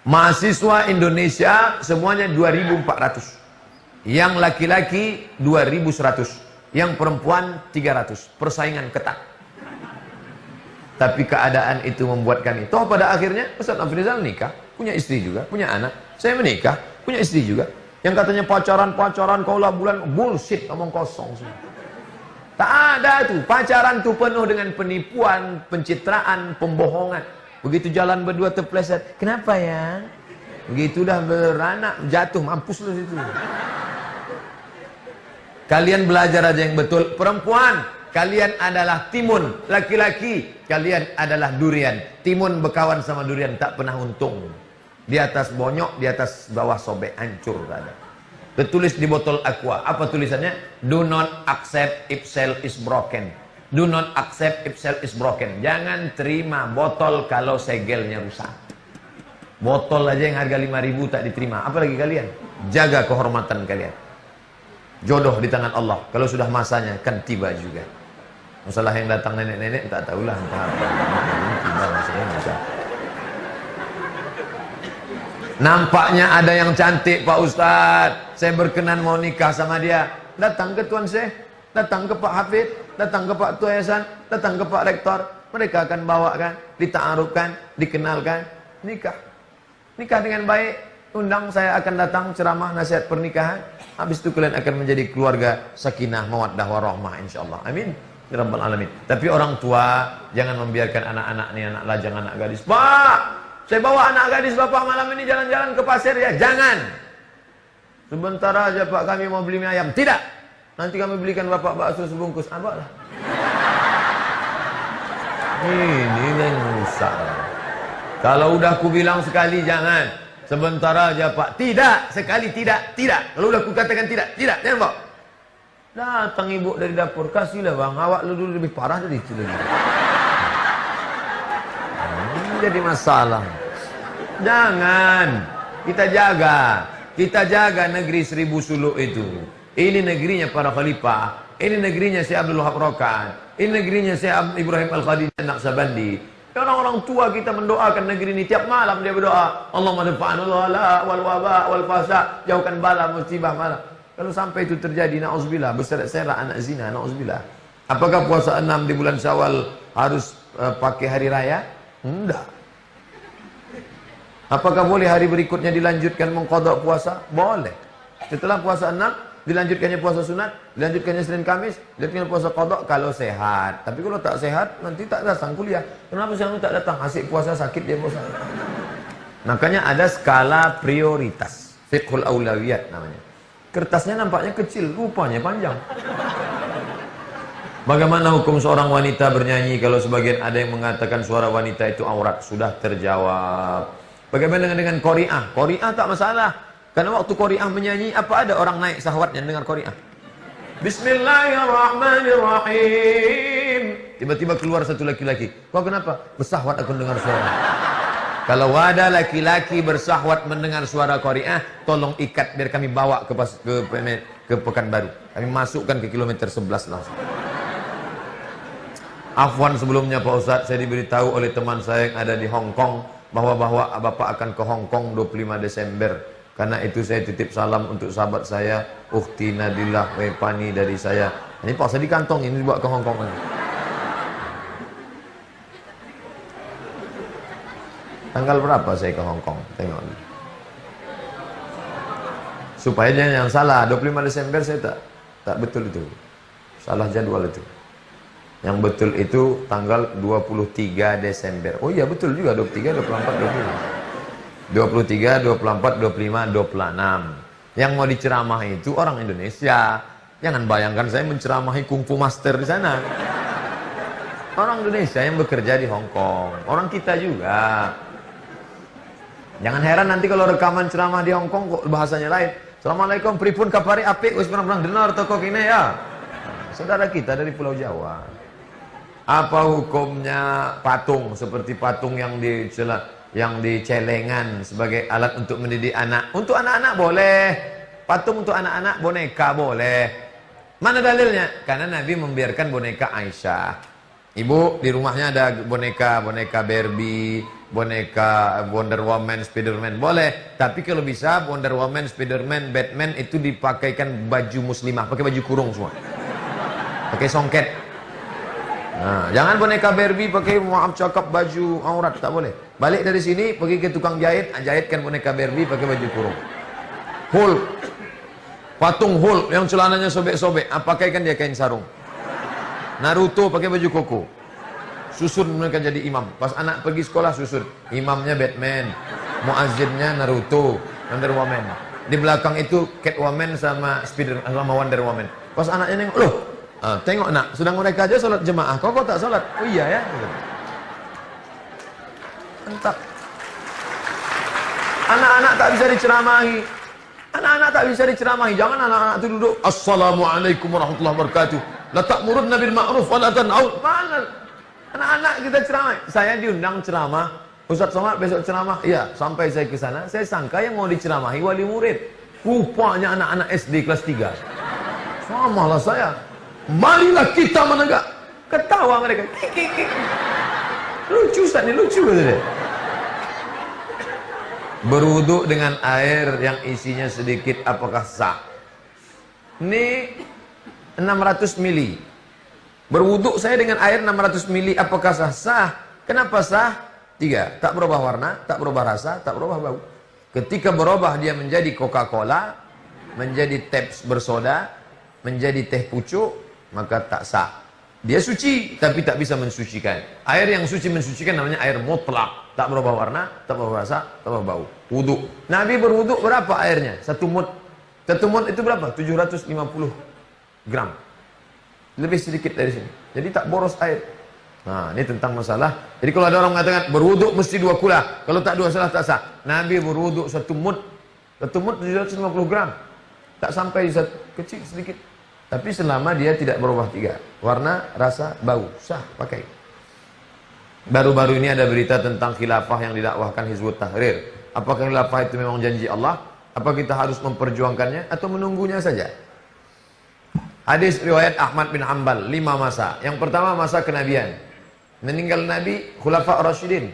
Mahasiswa Indonesia semuanya 2.400. Yang laki-laki 2.100. Yang perempuan 300. Persaingan ketat. Tapi keadaan itu membuat kami. Toh pada akhirnya Ustaz Afrizal nikah, punya istri juga, punya anak. Saya menikah, punya istri juga. Yang katanya pacaran, kaulah bulan, bullshit, omong kosong semua. Tak ada tuh. Pacaran tuh penuh dengan penipuan, pencitraan, pembohongan. Begitu jalan berdua terpleset. Kenapa ya? Begitu dah beranak, jatuh, mampus lu situ. Kalian belajar aja yang betul. Perempuan, kalian adalah timun. Laki-laki, kalian adalah durian. Timun berkawan sama durian, tak pernah untung. Di atas bonyok, di atas bawah sobek, hancur tak ada. Tertulis di botol aqua. Apa tulisannya? Do not accept if cell is broken. Do not accept if cell is broken. Jangan terima botol kalau segelnya rusak. Botol aja yang harga 5.000 tak diterima. Apalagi kalian? Jaga kehormatan kalian. Jodoh di tangan Allah. Kalau sudah masanya kan tiba juga. Masalah yang datang nenek-nenek tak tahulah entah apa. Tiba masanya bisa. Nampaknya ada yang cantik Pak Ustadz. Saya berkenan mau nikah sama dia. Datang ke Tuan Syekh, datang ke Pak Hafid, datang ke Pak Tua Yayasan, datang ke Pak Rektor. mereka akan bawakan, dita'arufkan, dikenalkan, nikah. Nikah dengan baik, undang saya akan datang ceramah nasihat pernikahan. Habis itu kalian akan menjadi keluarga sakinah, mawaddah, warahmah insyaallah. Amin. Ya Rabbal Alamin. Tapi orang tua jangan membiarkan anak-anak ini, anak lajang, anak gadis. Pak, saya bawa anak gadis bapak malam ini jalan-jalan ke pasir ya. Jangan. Sebentar aja pak, kami mau beli mie ayam. Tidak. Nanti kami belikan bapak bakso sebungkus. Abah lah. Ini yang rusak. Kalau udah aku bilang sekali jangan. Sebentar aja pak. Tidak. Sekali tidak. Tidak. Kalau udah aku katakan tidak. Tidak. Jangan pak. Datang ibu dari dapur, kasihlah bang, awak lu dulu lebih parah dari itu lagi. Ini jadi masalah. Jangan, kita jaga negeri 1000 suluk itu. Ini negerinya para khalifah, ini negerinya Syekh Abdul Wahab Rokan, ini negerinya Syekh Ibrahim Al-Khadij Naqsabandi. Orang-orang tua kita mendoakan negeri ini tiap malam dia berdoa, Allahumma dafa'anullah wal waba wal fasa, jauhkan bala musibah malam. Kalau sampai itu terjadi, na'udzubillah, berserak-serak anak zina, na'udzubillah. Apakah puasa 6 di bulan Syawal harus pakai hari raya? Enggak. Apakah boleh hari berikutnya dilanjutkan mengqadha puasa? Boleh. Setelah puasa 6, dilanjutkannya puasa sunat, dilanjutkannya Senin Kamis, dilanjutkannya puasa qadha kalau sehat. Tapi kalau tak sehat, nanti tak datang kuliah. Kenapa siang tak datang? Asik puasa, sakit dia puasa. Makanya ada skala prioritas. Fiqhul aulawiyat namanya. Kertasnya nampaknya kecil, rupanya panjang. Bagaimana hukum seorang wanita bernyanyi kalau sebagian ada yang mengatakan suara wanita itu aurat? Sudah terjawab. Bagaimana dengan qari'ah? Qari'ah tak masalah. Karena waktu qari'ah menyanyi, apa ada orang naik syahwatnya dengar qari'ah? Bismillahirrahmanirrahim. Tiba-tiba keluar satu laki-laki. Kau kenapa? Bersahwat aku dengar suara. Kalau ada laki-laki bersahwat mendengar suara qari'ah, tolong ikat biar kami bawa ke Pekanbaru. Kami masukkan ke kilometer 11 langsung. Afwan sebelumnya Pak Ustadz, saya diberitahu oleh teman saya yang ada di Hong Kong bahwa Bapak akan ke Hong Kong 25 Desember. Karena itu saya titip salam untuk sahabat saya, Ukhti Nadillah Wepani dari saya. Ini Pak, saya di kantong ini dibawa ke Hong Kong lagi. Tanggal berapa saya ke Hong Kong? Tengok. Supaya jangan salah, 25 Desember saya tak betul itu. Salah jadwal itu. Yang betul itu tanggal 23 Desember. Oh iya betul juga, 23, 24, 25. 23, 24, 25, 26. Yang mau diceramahi itu orang Indonesia. Jangan bayangkan saya menceramahi kungfu master di sana. Orang Indonesia yang bekerja di Hong Kong. Orang kita juga. Jangan heran nanti kalau rekaman ceramah di Hong Kong kok bahasanya lain. Assalamualaikum, pripun kapari apik wis pernah dengar toko kini ya. Saudara kita dari Pulau Jawa. Apa hukumnya patung seperti patung yang di celengan sebagai alat untuk mendidik anak? Untuk anak-anak boleh. Patung untuk anak-anak, boneka boleh. Mana dalilnya? Karena Nabi membiarkan boneka Aisyah. Ibu di rumahnya ada boneka Barbie, boneka Wonder Woman, Spiderman, boleh. Tapi kalau bisa Wonder Woman, Spiderman, Batman itu dipakaikan baju muslimah, pakai baju kurung semua, pakai songket. Nah, jangan boneka Barbie pakai maaf cakap baju aurat, tak boleh. Balik dari sini pergi ke tukang jahit, jahitkan boneka Barbie pakai baju kurung. Hulk, patung Hulk yang celananya sobek-sobek, pakaikan dia kain sarung. Naruto pakai baju koko, susun mereka jadi imam. Pas anak pergi sekolah susun, imamnya Batman, muazzinnya Naruto, Wonder Woman. Di belakang itu Catwoman sama Wonder Woman. Pas anaknya nengok, loh, tengok nak, sedang mereka aja sholat jemaah, kok tak sholat? Oh iya ya. Entah. Anak-anak tak bisa diceramahi. Anak-anak tak bisa diceramahi. Jangan anak-anak itu duduk, Assalamualaikum warahmatullahi wabarakatuh. La ta'murunna bil ma'ruf wa la tanhaun. Mana? Anak-anak kita ceramah. Saya diundang ceramah. Ustaz Somad besok ceramah. Iya, sampai saya ke sana, saya sangka yang mau diceramahi wali murid. Rupanya anak-anak SD kelas 3. Samalah saya. Marilah kita menegak. Ketawa mereka. Lucu Ustaz ini, lucu gitu. Berwudu dengan air yang isinya sedikit apakah sah? Ini 600 mili. Berwuduk saya dengan air 600 mili, apakah sah? Sah. Kenapa sah? 3. Tak berubah warna, tak berubah rasa, tak berubah bau. Ketika berubah dia menjadi Coca-Cola, menjadi teh bersoda, menjadi teh pucuk, maka tak sah. Dia suci, tapi tak bisa mensucikan. Air yang suci mensucikan namanya air mutlak. Tak berubah warna, tak berubah rasa, tak berubah bau. Wuduk. Nabi berwuduk berapa airnya? 1 mud. 1 mud itu berapa? 750 gram. Lebih sedikit dari sini. Jadi tak boros air. Nah, ini tentang masalah. Jadi kalau ada orang mengatakan berwuduk mesti 2 kula. Kalau tak 2 salah tak sah. Nabi berwuduk 1 mud. 1 mud 750 gram. Tak sampai kecil sedikit. Tapi selama dia tidak berubah 3. Warna, rasa, bau. Sah pakai. Baru-baru ini ada berita tentang khilafah yang didakwahkan Hizbut Tahrir. Apakah khilafah itu memang janji Allah? Apa kita harus memperjuangkannya atau menunggunya saja? Hadis riwayat Ahmad bin Hanbal, 5 masa. Yang pertama masa kenabian. Meninggal Nabi, Khulafa Ar-Rasyidin.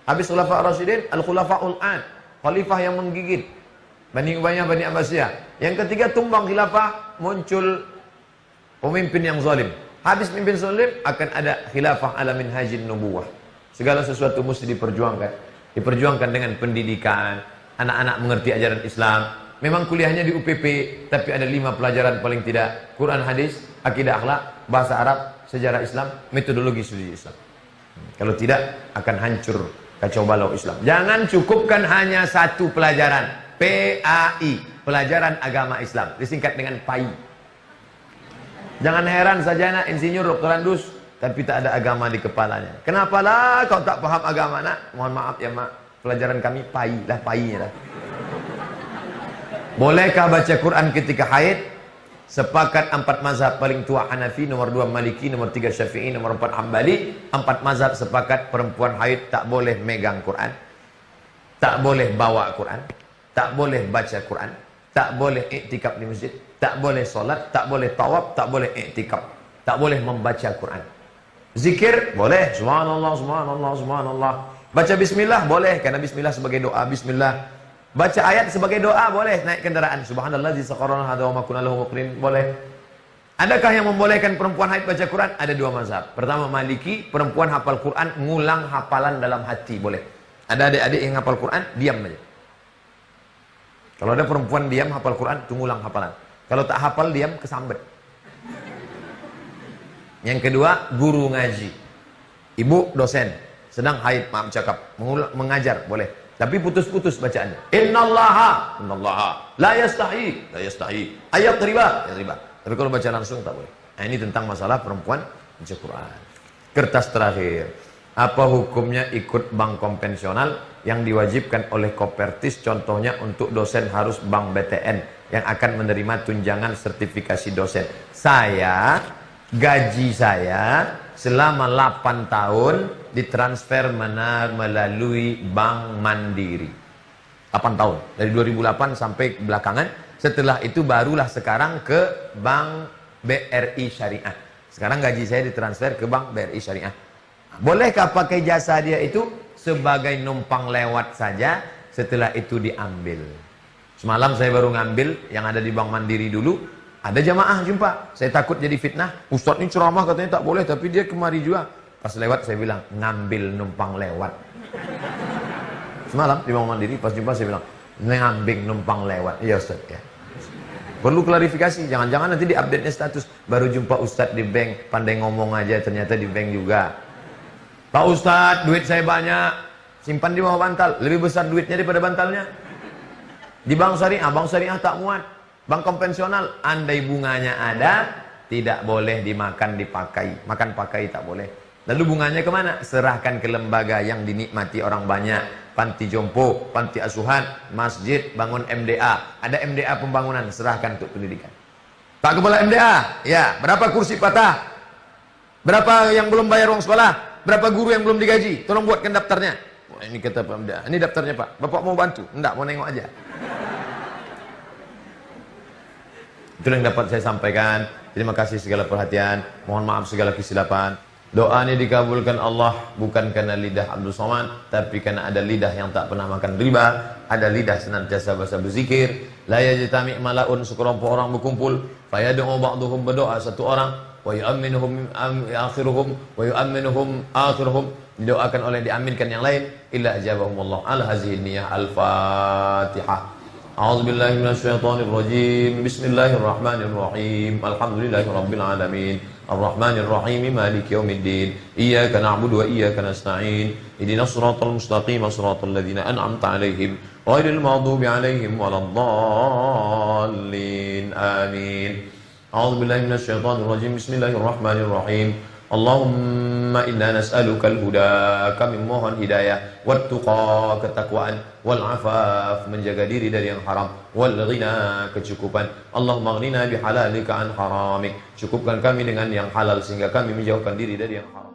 Habis Khulafa Ar-Rasyidin, Al-Khulafa'ul Ad. Khalifah yang menggigit. Bani Umayyah, Bani Abbasiyah. Yang ketiga tumbang khilafah, muncul pemimpin yang zalim. Habis pemimpin zalim, akan ada khilafah ala minhajin nubuwah. Segala sesuatu mesti diperjuangkan. Diperjuangkan dengan pendidikan. Anak-anak mengerti ajaran Islam. Memang kuliahnya di UPP, tapi ada 5 pelajaran paling tidak. Quran, hadis, akidah akhlak, bahasa Arab, sejarah Islam, metodologi studi Islam. Kalau tidak, akan hancur kacau balau Islam. Jangan cukupkan hanya 1 pelajaran. PAI, pelajaran agama Islam. Disingkat dengan PAI. Jangan heran saja nak insinyur doktorandus, tapi tak ada agama di kepalanya. Kenapa lah kau tak paham agama nak? Mohon maaf ya mak, pelajaran kami PAI lah, PAI lah. Bolehkah baca Quran ketika haid? Sepakat 4 mazhab paling tua Hanafi, nomor 2 Maliki, nomor 3 Syafi'i, nomor 4 Hambali. 4 mazhab sepakat perempuan haid tak boleh megang Quran, tak boleh bawa Quran, tak boleh baca Quran, tak boleh iktikaf di masjid, tak boleh solat, tak boleh tawaf, tak boleh iktikaf, tak boleh membaca Quran. Zikir boleh, subhanallah, subhanallah, subhanallah. Baca bismillah boleh, karena bismillah sebagai doa. Bismillah. Baca ayat sebagai doa boleh. Naik kendaraan, subhanallah di sakharana hada wa ma kunna lahu muqrin, boleh. Adakah yang membolehkan perempuan haid baca Quran? Ada 2 mazhab. Pertama Maliki, perempuan hafal Quran ngulang hafalan dalam hati boleh. Ada adik-adik yang hafal Quran diam aja. Kalau ada perempuan diam hafal Quran, ngulang hafalan. Kalau tak hafal diam kesambet. Yang kedua guru ngaji. Ibu dosen sedang haid, maaf cakap, mengajar boleh. Tapi putus-putus bacaannya. Innallaha la yastahi, la yastahi. Ayat riba, ya riba. Tapi kalau baca langsung tak boleh. Nah, ini tentang masalah perempuan baca Quran. Kertas terakhir. Apa hukumnya ikut bank konvensional yang diwajibkan oleh Kopertis? Contohnya untuk dosen harus bank BTN yang akan menerima tunjangan sertifikasi dosen. Gaji saya selama 8 tahun ditransfer melalui Bank Mandiri. 8 tahun. Dari 2008 sampai belakangan. Setelah itu barulah sekarang ke Bank BRI Syariah. Sekarang gaji saya ditransfer ke Bank BRI Syariah. Bolehkah pakai jasa dia itu sebagai numpang lewat saja, setelah itu diambil? Semalam saya baru ngambil yang ada di Bank Mandiri dulu. Ada jamaah jumpa, saya takut jadi fitnah. Ustadz ini ceramah katanya tak boleh, tapi dia kemari juga. Pas lewat saya bilang, ngambil numpang lewat. Semalam di Bank Mandiri, pas jumpa saya bilang, ngambil numpang lewat. Iya Ustadz ya. Perlu klarifikasi, jangan-jangan nanti di update-nya status. Baru jumpa Ustadz di bank, pandai ngomong aja, ternyata di bank juga. Pak Ustadz, duit saya banyak, simpan di bawah bantal. Lebih besar duitnya daripada bantalnya. Di bank syariah tak muat. Bank konvensional, andai bunganya ada, tidak boleh dimakan, dipakai. Makan pakai tak boleh. Lalu bunganya kemana? Serahkan ke lembaga yang dinikmati orang banyak. Panti jompo, panti asuhan, masjid, bangun MDA. Ada MDA pembangunan, serahkan untuk pendidikan. Pak Kepala MDA, ya, berapa kursi patah? Berapa yang belum bayar uang sekolah? Berapa guru yang belum digaji? Tolong buatkan daftarnya. Wah, ini kata Pak MDA, ini daftarnya Pak. Bapak mau bantu? Enggak, mau nengok aja. Itu yang dapat saya sampaikan. Terima kasih segala perhatian. Mohon maaf segala kesilapan. Doa ini dikabulkan Allah bukan karena lidah Abdul Somad, tapi karena ada lidah yang tak pernah makan riba, ada lidah senantiasa bahasa berzikir. La yajtami' malaun, sekelompok orang berkumpul, fayad'u ba'dhum berdoa, satu orang, wa yu'minuhum akhiruhum wa yu'minuhum akhiruhum, didoakan oleh diaminkan yang lain, illa ajabahumullah. Al hazihi niyah. Al-Fatihah. A'udzu billahi minasyaitonir rajim. Bismillahirrahmanirrahim. Alhamdulillahi rabbil alamin. Arrahmanir rahim. Maliki yaumiddin. Iyyaka na'budu wa iyyaka nasta'in. Ihdinas siratal mustaqim, siratal ladzina an'amta 'alaihim ghairil maghdubi 'alaihim waladdallin. Amin. A'udzu billahi minasyaitonir rajim. Bismillahirrahmanirrahim. Allahumma inna nas'aluka al-huda, kami mohon hidayah, wat tuqa, ketakwaan, wal afaf, menjaga diri dari yang haram, wal ghina, kecukupan. Allahumma ghnina bihalalika an haramik, cukupkan kami dengan yang halal sehingga kami menjauhkan diri dari yang haram.